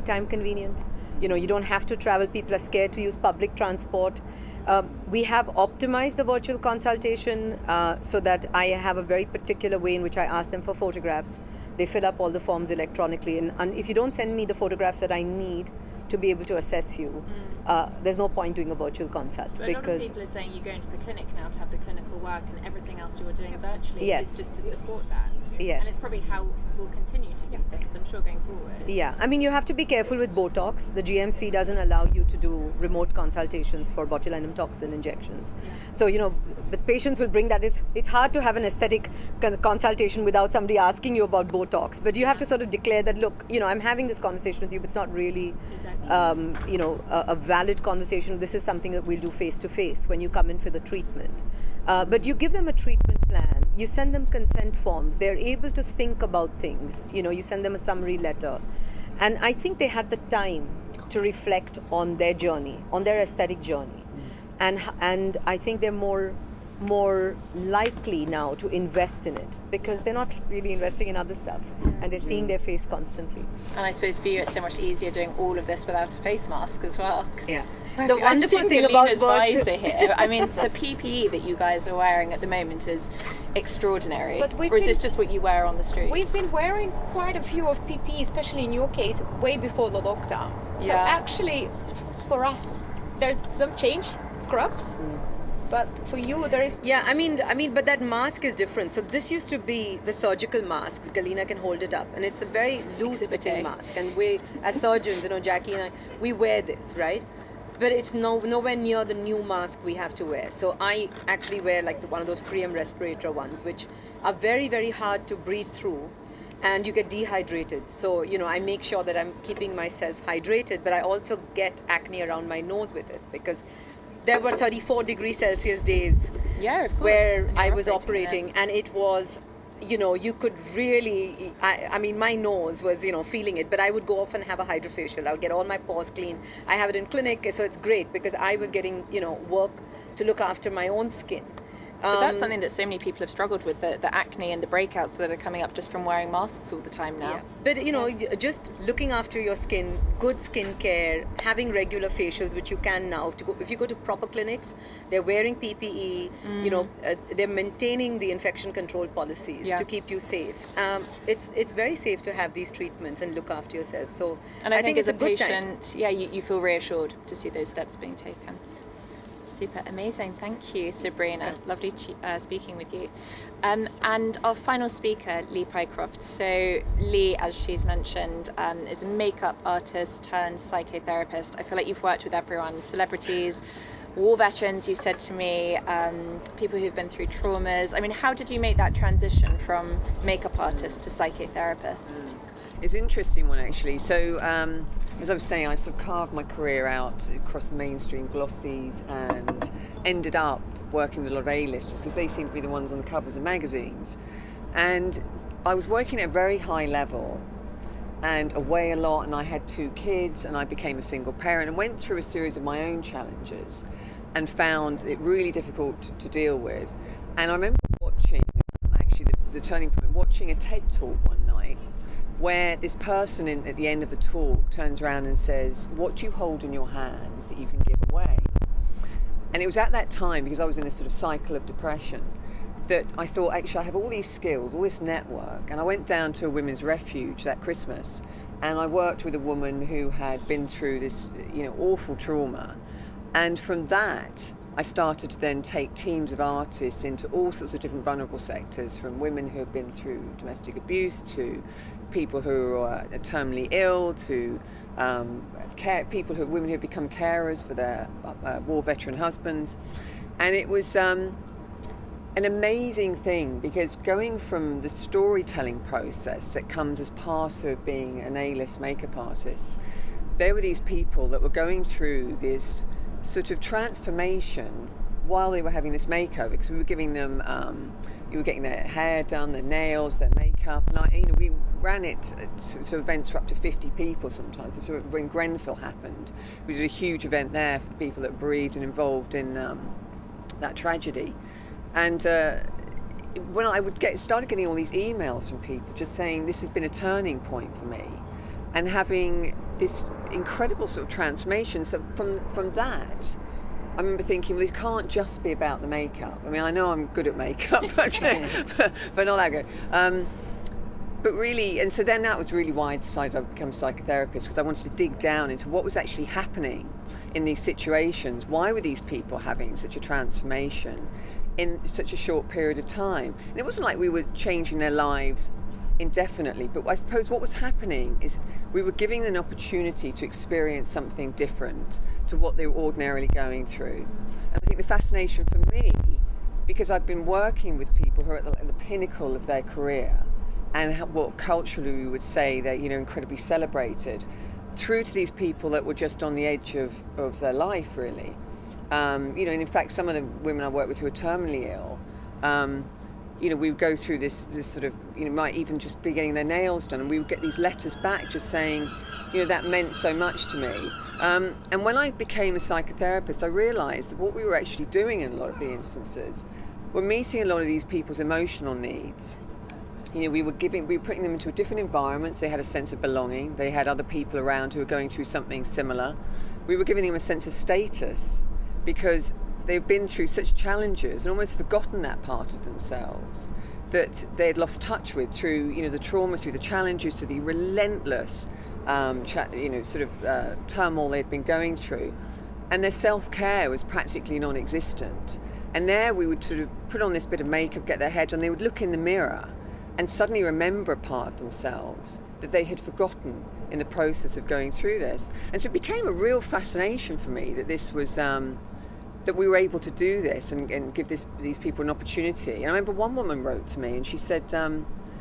time convenient. You don't have to travel. People are scared to use public transport. We have optimized the virtual consultation so that I have a very particular way in which I ask them for photographs. They fill up all the forms electronically. And if you don't send me the photographs that I need to be able to assess you, there's no point doing a virtual consult. But a lot of people are saying you go into the clinic now to have the clinical work and everything else you were doing virtually is just to support that. Yes. And it's probably how we'll continue to do things, I'm sure, going forward. Yeah, I mean, you have to be careful with Botox. The GMC doesn't allow you to do remote consultations for botulinum toxin injections. So, but patients will bring that. It's hard to have an aesthetic consultation without somebody asking you about Botox. But you have to sort of declare that, look, I'm having this conversation with you, but it's not really, a valid conversation. This is something that we'll do face to face when you come in for the treatment. But you give them a treatment plan. You send them consent forms. They're able to think about things. You send them a summary letter. And I think they had the time to reflect on their journey, on their aesthetic journey. And I think they're more likely now to invest in it because they're not really investing in other stuff and they're seeing their face constantly. And I suppose for you it's so much easier doing all of this without a face mask as well. Yeah. The wonderful thing about visor here, I mean, the PPE that you guys are wearing at the moment is extraordinary. Or is this just what you wear on the street? We've been wearing quite a few of PPE, especially in your case, way before the lockdown. So actually, for us, there's some change, scrubs. But for you, there is... Yeah, I mean, but that mask is different. So this used to be the surgical mask. Galyna can hold it up. And it's a very loose-fitting mask. And we, as surgeons, Jackie and I, we wear this, right? But it's nowhere near the new mask we have to wear. So I actually wear one of those 3M respirator ones, which are very, very hard to breathe through. And you get dehydrated. So, I make sure that I'm keeping myself hydrated, but I also get acne around my nose with it because there were 34 degrees Celsius days of course. where I was operating and it was you could really, I mean, my nose was, feeling it, but I would go off and have a hydrofacial. I would get all my pores clean. I have it in clinic, so it's great because I was getting, work to look after my own skin. But that's something that so many people have struggled with, the acne and the breakouts that are coming up just from wearing masks all the time now. Yeah. But, just looking after your skin, good skin care, having regular facials, which you can now. If you go to proper clinics, they're wearing PPE, they're maintaining the infection control policies to keep you safe. It's very safe to have these treatments and look after yourself. So and I think it's as a good patient, time. you feel reassured to see those steps being taken. Super amazing. Thank you, Sabrina. Lovely speaking with you. And our final speaker, Lee Pycroft. So Lee, as she's mentioned, is a makeup artist turned psychotherapist. I feel like you've worked with everyone, celebrities, war veterans, you've said to me, people who've been through traumas. I mean, how did you make that transition from makeup artist to psychotherapist? It's an interesting one, actually. So, as I was saying, I sort of carved my career out across the mainstream glossies and ended up working with a lot of A-listers because they seem to be the ones on the covers of magazines. And I was working at a very high level and away a lot, and I had 2 kids, and I became a single parent and went through a series of my own challenges and found it really difficult to deal with. And I remember watching, actually the turning point, watching a TED talk one night where this person at the end of the talk turns around and says, "What do you hold in your hands that you can give away?" And it was at that time, because I was in a sort of cycle of depression, that I thought, actually, I have all these skills, all this network. And I went down to a women's refuge that Christmas, and I worked with a woman who had been through this, awful trauma. And from that, I started to then take teams of artists into all sorts of different vulnerable sectors, from women who have been through domestic abuse to people who are terminally ill to women who have become carers for their war veteran husbands. And it was an amazing thing, because going from the storytelling process that comes as part of being an A-list makeup artist, there were these people that were going through this sort of transformation while they were having this makeover, because we were giving them, you were getting their hair done, their nails, their makeup, and we ran it at sort of events for up to 50 people sometimes. So when Grenfell happened, we did a huge event there for the people that were bereaved and involved in that tragedy. And when I started getting all these emails from people just saying this has been a turning point for me, and having this incredible sort of transformation. So from that, I remember thinking, well, it can't just be about the makeup. I mean, I know I'm good at makeup, but not that good. But really, and so then that was really why I decided I'd become a psychotherapist, because I wanted to dig down into what was actually happening in these situations. Why were these people having such a transformation in such a short period of time? And it wasn't like we were changing their lives indefinitely, but I suppose what was happening is we were giving them an opportunity to experience something different to what they were ordinarily going through. And I think the fascination for me, because I've been working with people who are at the pinnacle of their career, and what culturally we would say they're incredibly celebrated, through to these people that were just on the edge of their life, really. And in fact, some of the women I work with who are terminally ill, we would go through this sort of, might even just be getting their nails done, and we would get these letters back just saying, that meant so much to me. And when I became a psychotherapist, I realised that what we were actually doing in a lot of the instances were meeting a lot of these people's emotional needs. We were putting them into different environments. They had a sense of belonging. They had other people around who were going through something similar. We were giving them a sense of status, because they've been through such challenges and almost forgotten that part of themselves that they had lost touch with through, the trauma, through the challenges, through the relentless, turmoil they'd been going through. And their self-care was practically non-existent. And there we would sort of put on this bit of makeup, get their hair done, they would look in the mirror and suddenly remember a part of themselves that they had forgotten in the process of going through this. And so it became a real fascination for me that this was, that we were able to do this and give these people an opportunity. And I remember one woman wrote to me and she said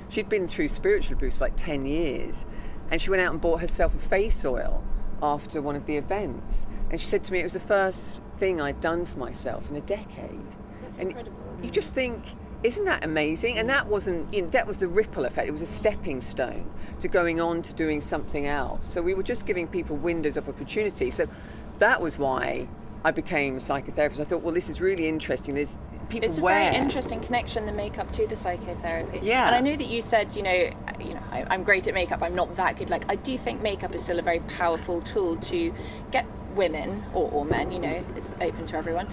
she'd been through spiritual abuse for like 10 years, and she went out and bought herself a face oil after one of the events. And she said to me it was the first thing I'd done for myself in a decade. That's and incredible. You just think, Isn't that amazing? And that wasn't, that was the ripple effect. It was a stepping stone to going on to doing something else. So we were just giving people windows of opportunity. So that was why I became a psychotherapist. I thought, well, this is really interesting. There's people It's a very interesting connection, the makeup to the psychotherapy. Yeah. And I know that you said, I'm great at makeup, I'm not that good. Like, I do think makeup is still a very powerful tool to get women or men, it's open to everyone,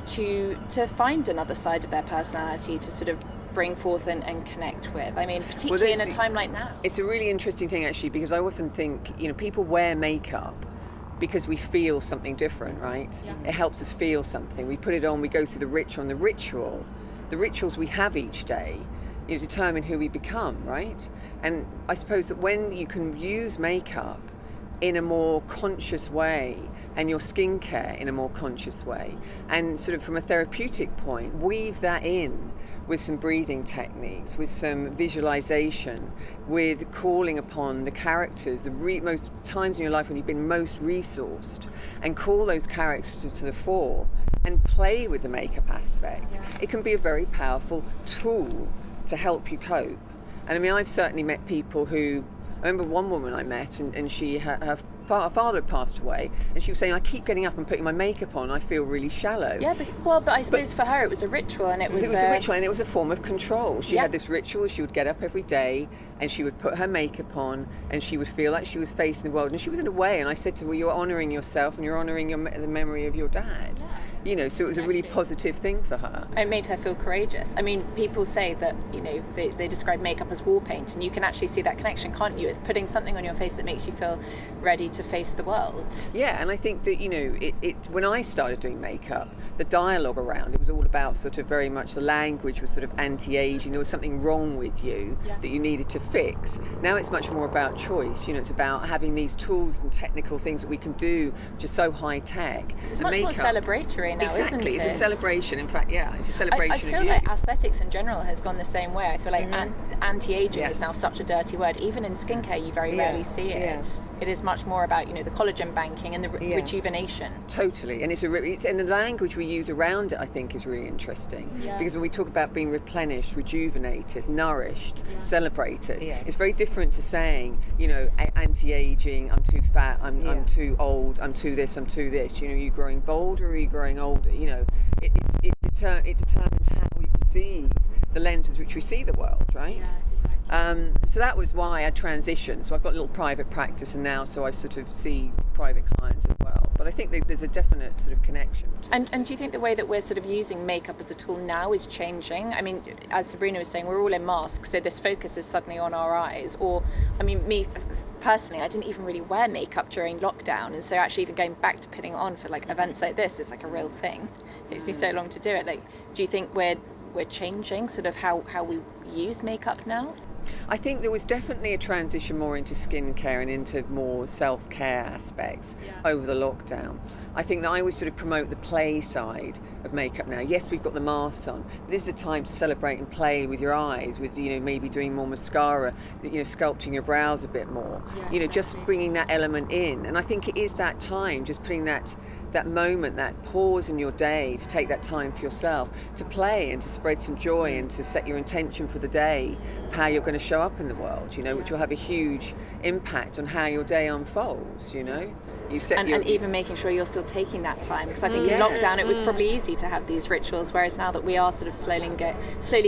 to find another side of their personality to sort of bring forth and connect with. I mean, particularly in a time like now. It's a really interesting thing, actually, because I often think, people wear makeup because we feel something different, right? Yeah. It helps us feel something. We put it on, we go through the ritual, and the rituals we have each day, determine who we become, right? And I suppose that when you can use makeup in a more conscious way, and your skincare in a more conscious way, and sort of from a therapeutic point, weave that in with some breathing techniques, with some visualization, with calling upon the characters, the most times in your life when you've been most resourced, and call those characters to the fore and play with the makeup aspect. It can be a very powerful tool to help you cope. And I mean, I've certainly met people who, I remember one woman I met, and her father had passed away, and she was saying, I keep getting up and putting my makeup on, I feel really shallow. Yeah, but I suppose for her it was a ritual, and it was a ritual, and it was a form of control. She had this ritual. She would get up every day, and she would put her makeup on, and she would feel like she was facing the world, and she was in a way. And I said to her, well, you're honouring yourself, and you're honouring the memory of your dad. So it was a really positive thing for her. It made her feel courageous. I mean, people say that, they describe makeup as war paint, and you can actually see that connection, can't you? It's putting something on your face that makes you feel ready to face the world. Yeah, and I think that, when I started doing makeup, the dialogue around it was all about sort of very much the language was sort of anti-aging. There was something wrong with you that you needed to fix. Now it's much more about choice. It's about having these tools and technical things that we can do, which are so high tech. It's much more celebratory now, exactly, isn't it? It's a celebration. In fact, it's a celebration I feel of you. like aesthetics in general has gone the same way. I feel like anti-aging is now such a dirty word. Even in skincare, you very rarely see it. Yeah. It is much more about, the collagen banking and the rejuvenation. Totally, and and the language we use around it, I think, is really interesting. Yeah. Because when we talk about being replenished, rejuvenated, nourished, celebrated, it's very different to saying, anti-aging, I'm too fat, I'm too old, I'm too this, I'm too this. Are you growing bolder or are you growing older? It determines how we perceive the lens with which we see the world, right? Yeah. So that was why I transitioned. So I've got a little private practice, and now so I sort of see private clients as well. But I think there's a definite sort of connection. And do you think the way that we're sort of using makeup as a tool now is changing? I mean, as Sabrina was saying, we're all in masks, so this focus is suddenly on our eyes. Or, I mean, me personally, I didn't even really wear makeup during lockdown, and so actually even going back to putting it on for like events like this is like a real thing. It takes me so long to do it. Like, do you think we're changing sort of how we use makeup now? I think there was definitely a transition more into skincare and into more self-care aspects over the lockdown. I think that I always sort of promote the play side of makeup now. Yes, we've got the masks on. This is a time to celebrate and play with your eyes, with maybe doing more mascara, sculpting your brows a bit more. Just bringing that element in. And I think it is that time, just putting that moment, that pause in your day to take that time for yourself, to play and to spread some joy and to set your intention for the day of how you're going to show up in the world, which will have a huge impact on how your day unfolds, You set and even making sure you're still taking that time, because I think in lockdown it was probably easy to have these rituals, whereas now that we are sort of slowly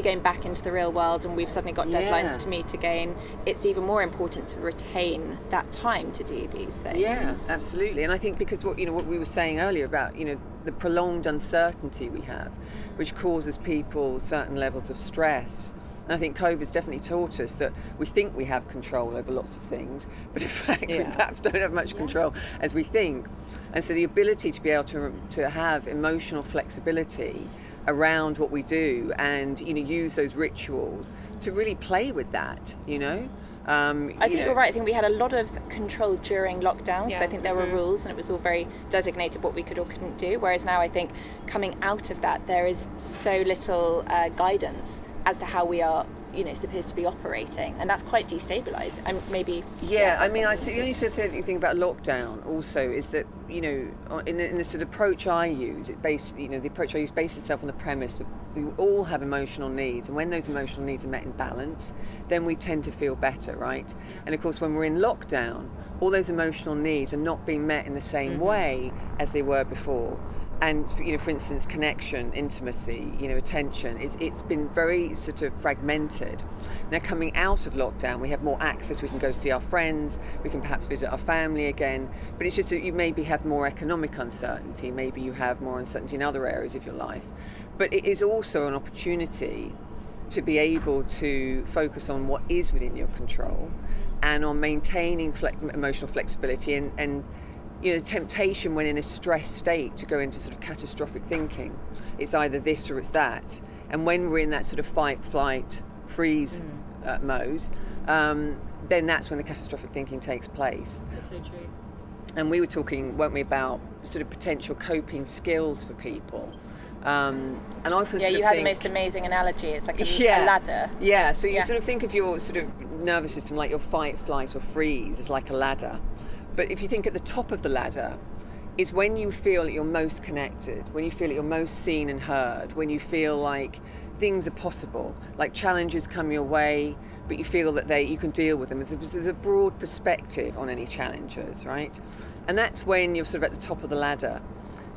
going back into the real world and we've suddenly got deadlines to meet again, it's even more important to retain that time to do these things. Yeah, absolutely. And I think because what we were saying earlier about the prolonged uncertainty we have, which causes people certain levels of stress. And I think COVID's definitely taught us that we think we have control over lots of things, but in fact we perhaps don't have much control as we think. And so the ability to be able to have emotional flexibility around what we do and use those rituals to really play with that, I think you're right. I think we had a lot of control during lockdown, because I think there were rules and it was all very designated what we could or couldn't do, whereas now I think coming out of that there is so little guidance as to how we are supposed to be operating, and that's quite destabilizing. And maybe I mean, the only sort of thing about lockdown also is that in the sort of approach I use, the approach I use based itself on the premise that we all have emotional needs, and when those emotional needs are met in balance, then we tend to feel better, right? And of course, when we're in lockdown, all those emotional needs are not being met in the same way as they were before. And for instance, connection, intimacy, attention, it's been very sort of fragmented. Now, coming out of lockdown, we have more access. We can go see our friends. We can perhaps visit our family again. But it's just that you maybe have more economic uncertainty. Maybe you have more uncertainty in other areas of your life. But it is also an opportunity to be able to focus on what is within your control and on maintaining emotional flexibility and the temptation when in a stressed state to go into sort of catastrophic thinking. It's either this or it's that. And when we're in that sort of fight, flight, freeze mode, then that's when the catastrophic thinking takes place. That's so true. And we were talking, weren't we, about sort of potential coping skills for people. And I often you had the most amazing analogy. It's like a ladder. Yeah, so you sort of think of your sort of nervous system like your fight, flight or freeze as like a ladder. But if you think at the top of the ladder is when you feel that you're most connected, when you feel that you're most seen and heard, when you feel like things are possible, like challenges come your way, but you feel that you can deal with them. There's a broad perspective on any challenges, right? And that's when you're sort of at the top of the ladder.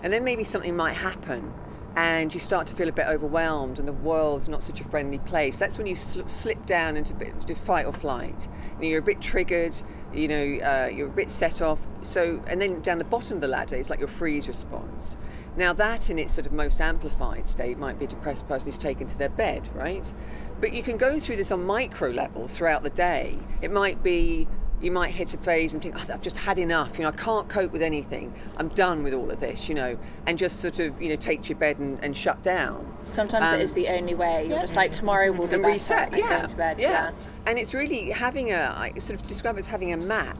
And then maybe something might happen and you start to feel a bit overwhelmed and the world's not such a friendly place. That's when you slip down into a bit of fight or flight. You're a bit triggered, you're a bit set off. And then down the bottom of the ladder is like your freeze response. Now that in its sort of most amplified state might be a depressed person who's taken to their bed, right? But you can go through this on micro levels throughout the day. It might be you might hit a phase and think, I've just had enough, I can't cope with anything, I'm done with all of this, and just sort of, take to your bed and shut down. Sometimes it is the only way. You're just like, tomorrow we'll be better, reset, and go to bed. Yeah. And it's really I sort of describe it as having a map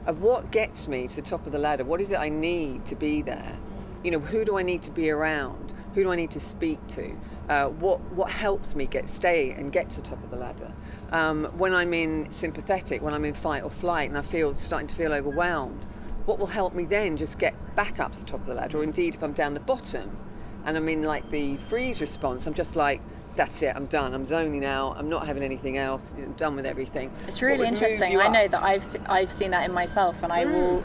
of what gets me to the top of the ladder. What is it I need to be there? Who do I need to be around? Who do I need to speak to? What helps me stay and get to the top of the ladder? When I'm in sympathetic, when I'm in fight or flight and starting to feel overwhelmed, what will help me then just get back up to the top of the ladder? Or indeed, if I'm down the bottom and I'm in like the freeze response, I'm just like, that's it, I'm done, I'm zoning out, I'm not having anything else, I'm done with everything. It's really interesting. I know that I've seen that in myself, and I will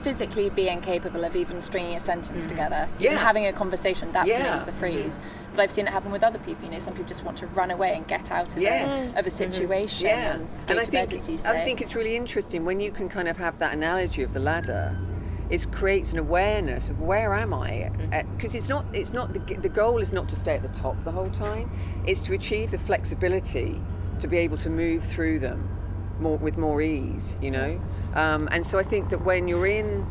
physically be incapable of even stringing a sentence together. Even having a conversation, that for me is the freeze. But I've seen it happen with other people. Some people just want to run away and get out of a situation and go to bed, as you say. I think it's really interesting when you can kind of have that analogy of the ladder. It creates an awareness of where am I? Because it's not the goal is not to stay at the top the whole time. It's to achieve the flexibility to be able to move through them with more ease, and so I think that when you're in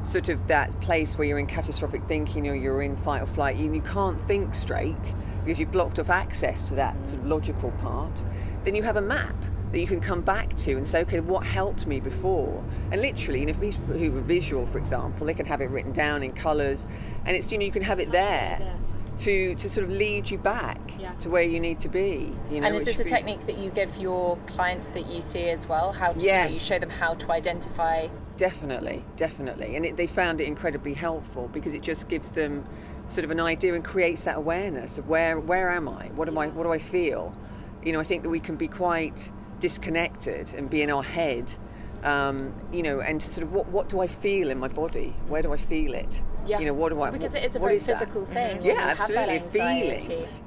sort of that place where you're in catastrophic thinking or you're in fight or flight, you can't think straight because you've blocked off access to that sort of logical part, then you have a map that you can come back to and say, okay, what helped me before? And literally, if people who are visual, for example, they can have it written down in colours, and it's you can have it there to sort of lead you back to where you need to be. And is this a technique that you give your clients that you see as well? How to you show them how to identify? Definitely. And they found it incredibly helpful because it just gives them sort of an idea and creates that awareness of where am I? What do I feel? I think that we can be quite disconnected and be in our head, and to sort of what do I feel in my body? Where do I feel it? Yeah. What do I? Because it is a very physical thing. Yeah, absolutely. Feelings.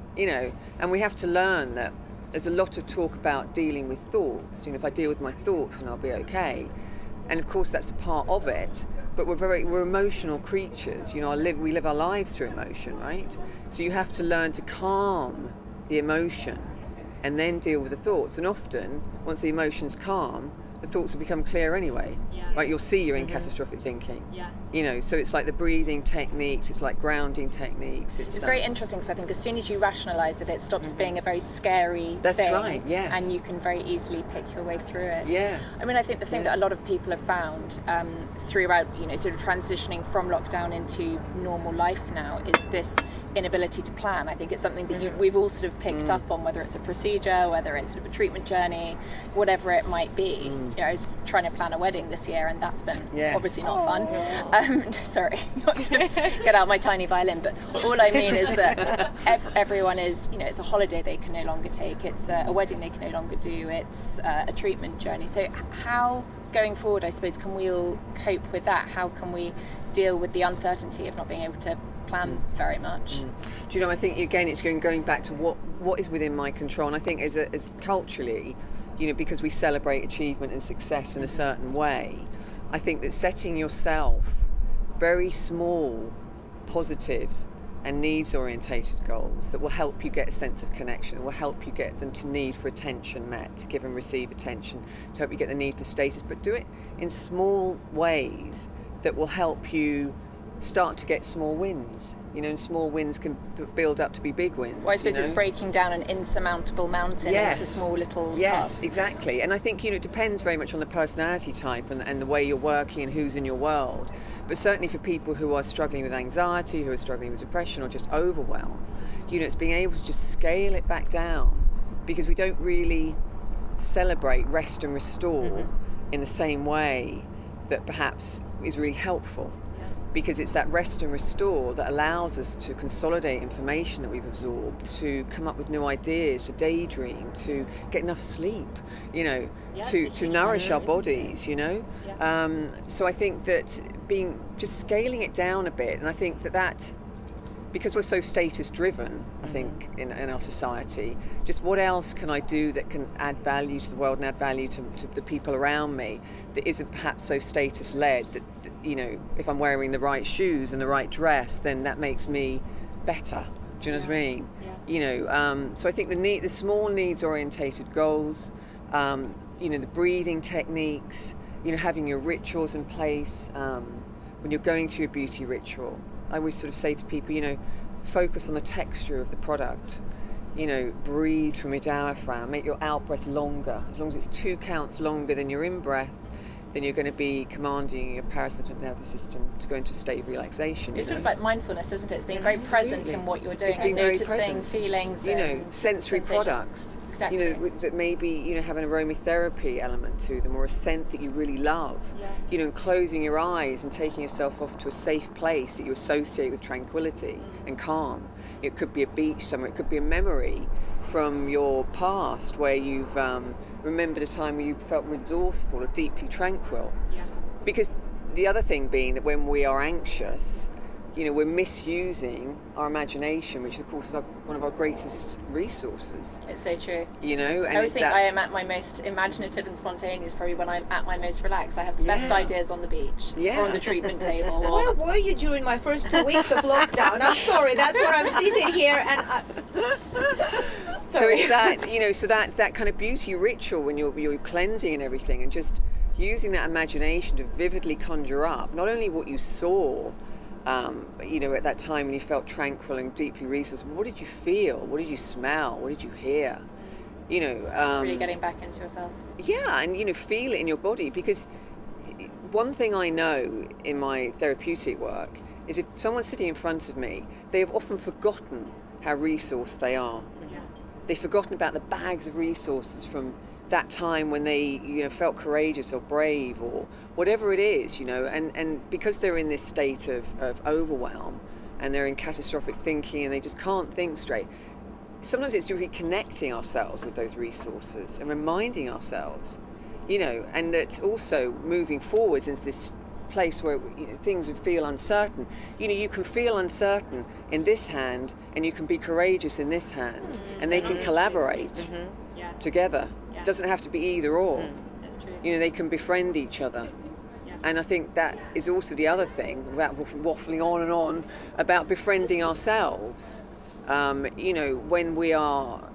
And we have to learn that there's a lot of talk about dealing with thoughts. If I deal with my thoughts, then I'll be okay. And of course, that's a part of it. But we're emotional creatures. We live our lives through emotion, right? So you have to learn to calm the emotion and then deal with the thoughts. And often, once the emotion's calm, the thoughts will become clear anyway. Right? You'll see you're in catastrophic thinking. So it's like the breathing techniques, it's like grounding techniques. It's very interesting because I think as soon as you rationalise it, it stops being a very scary thing. That's right, yes. And you can very easily pick your way through it. Yeah. I mean, I think the thing that a lot of people have found throughout, sort of transitioning from lockdown into normal life now is this inability to plan. I think it's something that we've all sort of picked up on, whether it's a procedure, whether it's sort of a treatment journey, whatever it might be. You know, I was trying to plan a wedding this year, and that's been obviously not fun. Sorry, not to get out my tiny violin, but all I mean is that everyone is, you know, it's a holiday they can no longer take, it's a wedding they can no longer do, it's a treatment journey. So how, going forward, I suppose, can we all cope with that? How can we deal with the uncertainty of not being able to plan very much? Do you know, I think again it's going back to what is within my control, and I think as culturally, you know, because we celebrate achievement and success in a certain way, I think that setting yourself very small, positive and needs orientated goals that will help you get a sense of connection, will help you get them to need for attention met, to give and receive attention, to help you get the need for status, but do it in small ways that will help you start to get small wins, you know, and small wins can build up to be big wins. Well, I suppose it's breaking down an insurmountable mountain into small little tasks. Exactly. And I think, you know, it depends very much on the personality type and the way you're working and who's in your world. But certainly for people who are struggling with anxiety, who are struggling with depression or just overwhelm, you know, it's being able to just scale it back down, because we don't really celebrate rest and restore in the same way that perhaps is really helpful. Because it's that rest and restore that allows us to consolidate information that we've absorbed, to come up with new ideas, to daydream, to get enough sleep, you know, to nourish our bodies, you know. So I think that just scaling it down a bit, and I think that because we're so status driven, I think in our society, just what else can I do that can add value to the world and add value to the people around me that isn't perhaps so status led, that, you know, if I'm wearing the right shoes and the right dress, then that makes me better. Do you know what I mean? You know, so I think the small needs orientated goals, you know, the breathing techniques, you know, having your rituals in place, when you're going through a beauty ritual, I always sort of say to people, you know, focus on the texture of the product, you know, breathe from your diaphragm, make your out breath longer. As long as it's 2 counts longer than your in breath, then you're going to be commanding your parasympathetic nervous system to go into a state of relaxation. It's sort of like mindfulness, isn't it? It's being very present in what you're doing, it's being very noticing present. Feelings, you know, sensory products. Exactly. You know, that maybe, you know, have an aromatherapy element to them, or a scent that you really love. You know, and closing your eyes and taking yourself off to a safe place that you associate with tranquility and calm. It could be a beach somewhere, it could be a memory from your past where you've remembered a time where you felt resourceful or deeply tranquil. Because the other thing being that when we are anxious, you know, we're misusing our imagination, which of course is one of our greatest resources. It's so true. You know, and I always think I am at my most imaginative and spontaneous probably when I'm at my most relaxed. I have the best ideas on the beach or on the treatment table. Where were you during my first 2 weeks of lockdown? I'm sorry, that's where I'm sitting here and so it's that, you know, so that kind of beauty ritual when you're cleansing and everything, and just using that imagination to vividly conjure up not only what you saw, you know, at that time when you felt tranquil and deeply resourceful, what did you feel? What did you smell? What did you hear? You know, really getting back into yourself. Yeah, and you know, feel it in your body, because one thing I know in my therapeutic work is if someone's sitting in front of me, they have often forgotten how resourced they are. They've forgotten about the bags of resources from that time when they, you know, felt courageous or brave or whatever it is, you know, and because they're in this state of overwhelm and they're in catastrophic thinking and they just can't think straight, sometimes it's reconnecting ourselves with those resources and reminding ourselves, you know, and that also moving forwards into this place where, you know, things would feel uncertain. You know, you can feel uncertain in this hand and you can be courageous in this hand, and they can collaborate together. It doesn't have to be either or. That's true. You know, they can befriend each other. And I think that is also the other thing about waffling on and on about befriending ourselves. You know, when we are,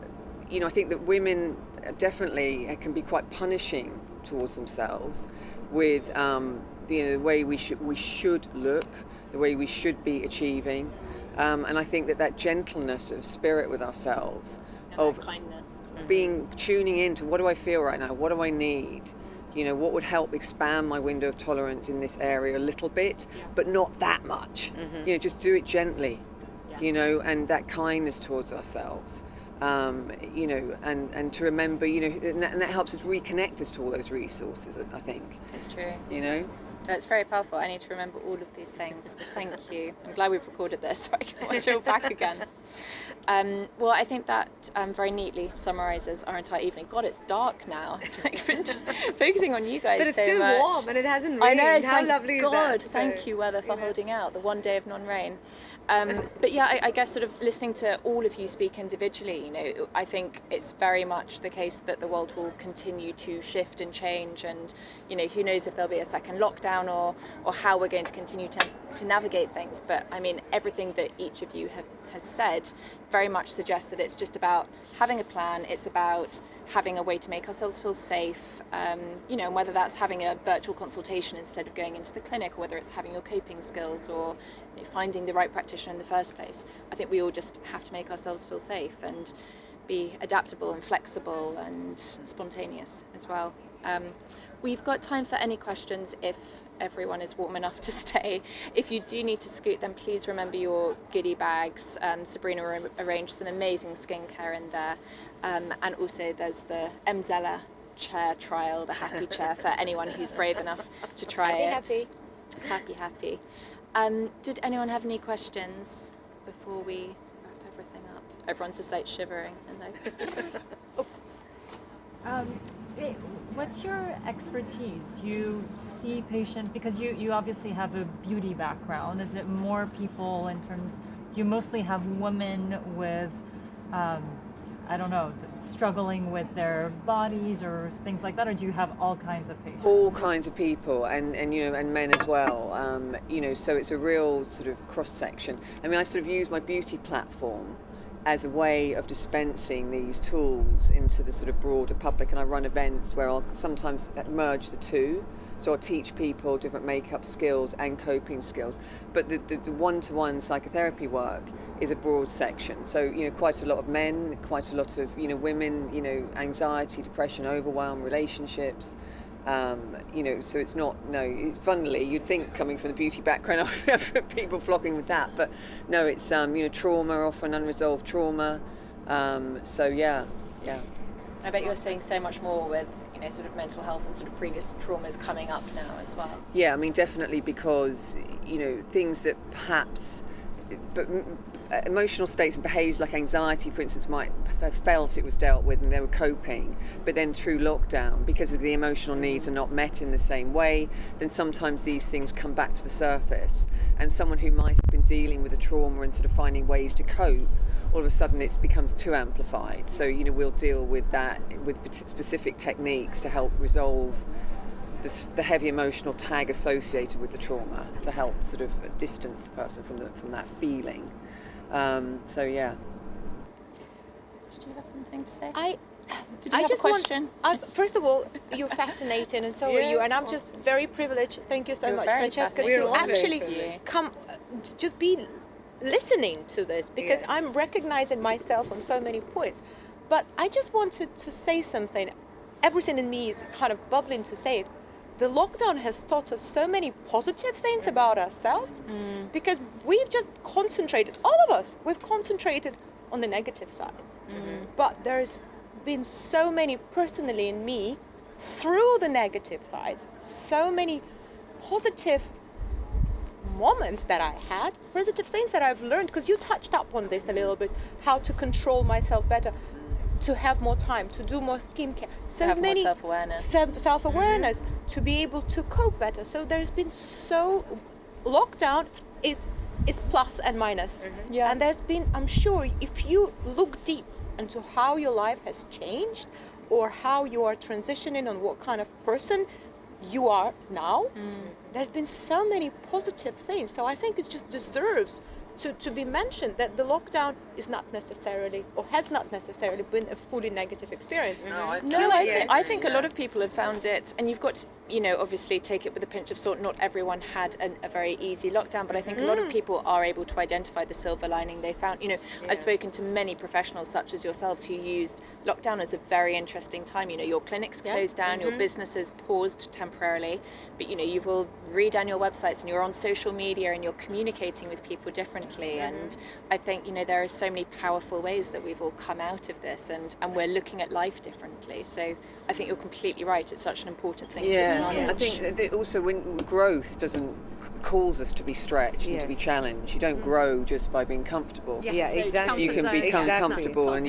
you know, I think that women definitely can be quite punishing towards themselves with, you know, the way we should look, the way we should be achieving, and I think that gentleness of spirit with ourselves, and of kindness, tuning into what do I feel right now, what do I need, you know, what would help expand my window of tolerance in this area a little bit, but not that much. You know, just do it gently. you know, and that kindness towards ourselves. You know, and to remember, you know, and that helps us reconnect us to all those resources, I think. It's true. You know? It's very powerful. I need to remember all of these things. Thank you. I'm glad we've recorded this so I can watch it all back again. Well, I think that very neatly summarises our entire evening. God, it's dark now. I've been focusing on you guys But it's so still much. warm and it hasn't rained. I know. How Thank lovely God. is that? Thank you, weather, for holding out the one day of non-rain. But yeah, I guess sort of listening to all of you speak individually, you know, I think it's very much the case that the world will continue to shift and change, and you know, who knows if there'll be a second lockdown or how we're going to continue to navigate things. But I mean, everything that each of you has said very much suggests that it's just about having a plan. It's about having a way to make ourselves feel safe, you know, and whether that's having a virtual consultation instead of going into the clinic, or whether it's having your coping skills, or you know, finding the right practitioner in the first place. I think we all just have to make ourselves feel safe and be adaptable and flexible and spontaneous as well. We've got time for any questions if everyone is warm enough to stay. If you do need to scoot, then please remember your goodie bags. Sabrina arranged some amazing skincare in there. And also there's the Emzella chair trial, the happy chair, for anyone who's brave enough to try it. Happy. Did anyone have any questions before we wrap everything up? Everyone's just like shivering and like... What's your expertise? Do you see patients, because you obviously have a beauty background, is it more people in terms, do you mostly have women with, I don't know, struggling with their bodies or things like that, or do you have all kinds of patients? All kinds of people, and you know, and men as well. You know, so it's a real sort of cross section. I mean, I sort of use my beauty platform as a way of dispensing these tools into the sort of broader public, and I run events where I'll sometimes merge the two. So I'll teach people different makeup skills and coping skills, but the one-to-one psychotherapy work is a broad section. So, you know, quite a lot of men, quite a lot of, you know, women, you know, anxiety, depression, overwhelm, relationships. You know, so it's not, funnily, you'd think coming from the beauty background, I'd have people flocking with that, but no, it's, you know, trauma, often unresolved trauma. So yeah. I bet you're seeing so much more with, you know, sort of mental health and sort of previous traumas coming up now as well. Yeah, I mean, definitely, because, you know, things that perhaps, but emotional states and behaviours like anxiety, for instance, might have felt it was dealt with and they were coping, but then through lockdown, because of the emotional needs are not met in the same way, then sometimes these things come back to the surface, and someone who might have been dealing with a trauma and sort of finding ways to cope, all of a sudden it becomes too amplified. So, you know, we'll deal with that with specific techniques to help resolve the heavy emotional tag associated with the trauma, to help sort of distance the person from that feeling. So yeah. Did you have something to say? Did you I have just a question? First of all, you're fascinating, and so are you. And I'm just very privileged. Thank you so You're much, very Francesca, fascinating. to We're all very actually privileged. come, just be listening to this, because Yes. I'm recognizing myself on so many points. But I just wanted to say something. Everything in me is kind of bubbling to say it. The lockdown has taught us so many positive things about ourselves, because we've just concentrated, all of us, we've concentrated on the negative sides. But there's been so many, personally in me, through the negative sides, so many positive moments that I had, positive things that I've learned, because you touched up on this a little bit, how to control myself better, to have more time, to do more skincare, so have more many self-awareness. self-awareness, to be able to cope better. So there's been lockdown is plus and minus. Yeah. And there's been, I'm sure, if you look deep into how your life has changed, or how you are transitioning, on what kind of person you are now, there's been so many positive things. So I think it just deserves to be mentioned, that the lockdown is not necessarily, or has not necessarily been, a fully negative experience. No, I think a lot of people have found it, and you've got to, obviously take it with a pinch of salt. Not everyone had a very easy lockdown, but I think a lot of people are able to identify the silver lining they found. I've spoken to many professionals such as yourselves who used lockdown as a very interesting time. Your clinics closed down, your businesses paused temporarily, but you've all redone your websites and you're on social media and you're communicating with people differently. And I think there are so many powerful ways that we've all come out of this, and we're looking at life differently. So I think you're completely right. It's such an important thing to acknowledge. I think that also when growth calls us to be stretched and to be challenged. You don't grow just by being comfortable. Exactly. You can become comfortable, and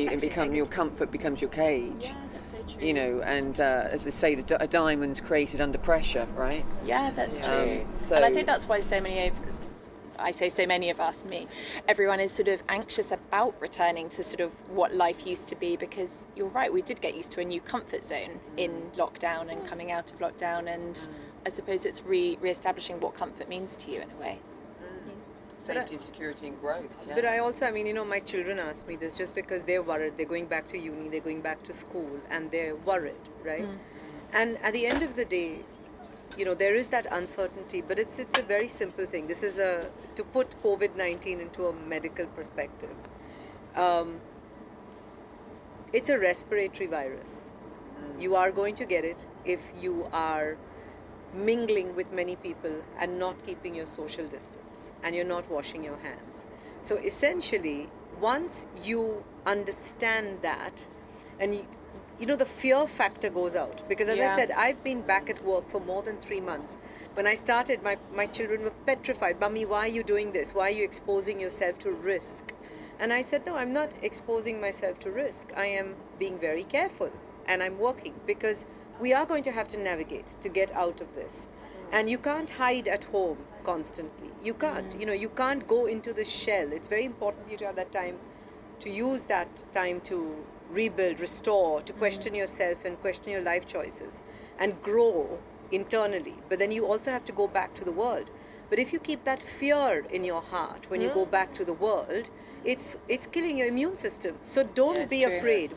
your comfort becomes your cage. Yeah, that's so true. And as they say, a diamond's created under pressure, right? Yeah, that's true. And I think that's why so many of us, everyone is sort of anxious about returning to sort of what life used to be, because you're right, we did get used to a new comfort zone in lockdown and coming out of lockdown, and I suppose it's re-establishing what comfort means to you in a way. Safety, security and growth. Yeah. But I also, my children ask me this just because they're worried. They're going back to uni, they're going back to school, and they're worried, right? And at the end of the day, there is that uncertainty, but it's a very simple thing. This is to put COVID-19 into a medical perspective. It's a respiratory virus. You are going to get it if you are mingling with many people and not keeping your social distance, and you're not washing your hands. So essentially, once you understand that, and the fear factor goes out, because as I said, I've been back at work for more than 3 months. When I started, my children were petrified. Mummy, why are you doing this? Why are you exposing yourself to risk? And I said, no, I'm not exposing myself to risk. I am being very careful, and I'm working, because we are going to have to navigate to get out of this. And you can't hide at home constantly. You can't. You can't go into the shell. It's very important for you to have that time, to use that time to rebuild, restore, to question yourself and question your life choices and grow internally. But then you also have to go back to the world. But if you keep that fear in your heart when you go back to the world, it's killing your immune system. So don't be afraid.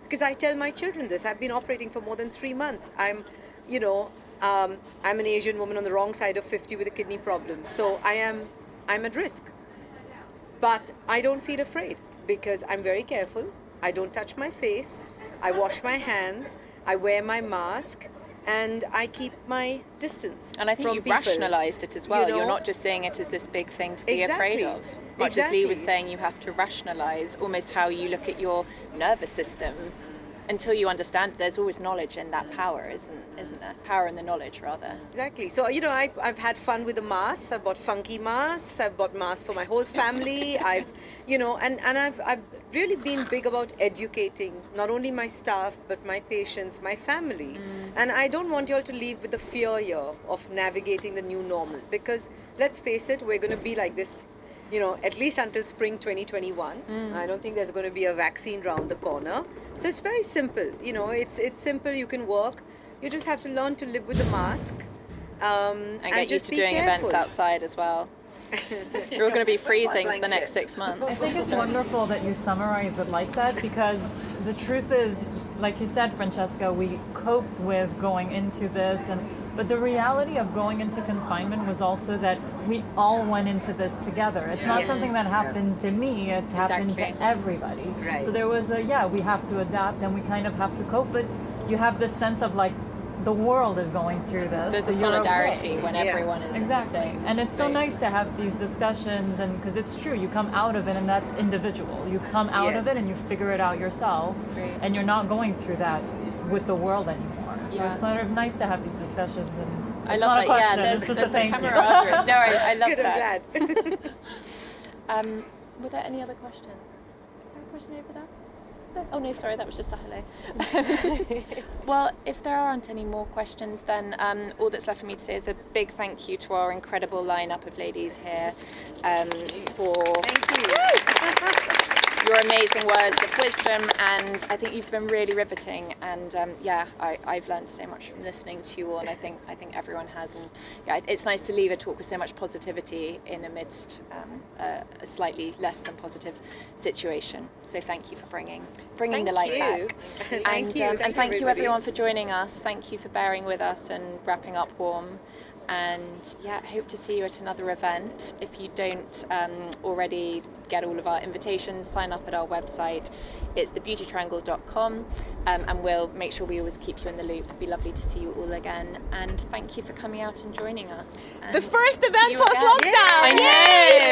Because I tell my children this. I've been operating for more than 3 months. I'm an Asian woman on the wrong side of 50 with a kidney problem. So I'm at risk. But I don't feel afraid, because I'm very careful. I don't touch my face. I wash my hands. I wear my mask. And I keep my distance. And I think you've rationalized it as well. You're not just seeing it as this big thing to be afraid of. Much as Lee was saying, you have to rationalize almost how you look at your nervous system. Until you understand, there's always knowledge in that power, isn't there? Power in the knowledge, rather. Exactly. So, I've had fun with the masks. I've bought funky masks. I've bought masks for my whole family. I've really been big about educating not only my staff, but my patients, my family. And I don't want you all to leave with the fear here of navigating the new normal, because let's face it, we're going to be like this, at least until spring 2021. I don't think there's going to be a vaccine round the corner. So it's very simple. It's simple. You can work. You just have to learn to live with the mask. And get used to doing events outside as well. You're all going to be freezing for the next 6 months. I think it's wonderful that you summarize it like that, because the truth is, like you said, Francesca, we coped with going into this, but the reality of going into confinement was also that we all went into this together. It's not something that happened to me, it's happened to everybody. Right. So there was we have to adapt and we kind of have to cope, but you have this sense of like, the world is going through this. There's a solidarity when everyone is in the same. And it's so nice to have these discussions, and because it's true, you come out of it and that's individual. You come out of it and you figure it out yourself, and you're not going through that with the world anymore. So it's sort of nice to have these discussions. And I love that. Question, There's it's just the a thank you. camaraderie. No, I love Good, that. I'm glad. Were there any other questions? Is there a question over there? Oh no, sorry, that was just a hello. Well, if there aren't any more questions, then all that's left for me to say is a big thank you to our incredible lineup of ladies here. Thank you. your amazing words of wisdom, and I think you've been really riveting. And I've learned so much from listening to you all, and I think everyone has. And yeah, it's nice to leave a talk with so much positivity in amidst a slightly less than positive situation. So thank you for bringing the light back. Thank you. And thank you everybody. everyone for joining us. Thank you for bearing with us and wrapping up warm. And yeah, hope to see you at another event. If you don't already get all of our invitations, sign up at our website. It's thebeautytriangle.com, and we'll make sure we always keep you in the loop. It'd be lovely to see you all again. And thank you for coming out and joining us. The And first see event you again. post-lockdown! I know.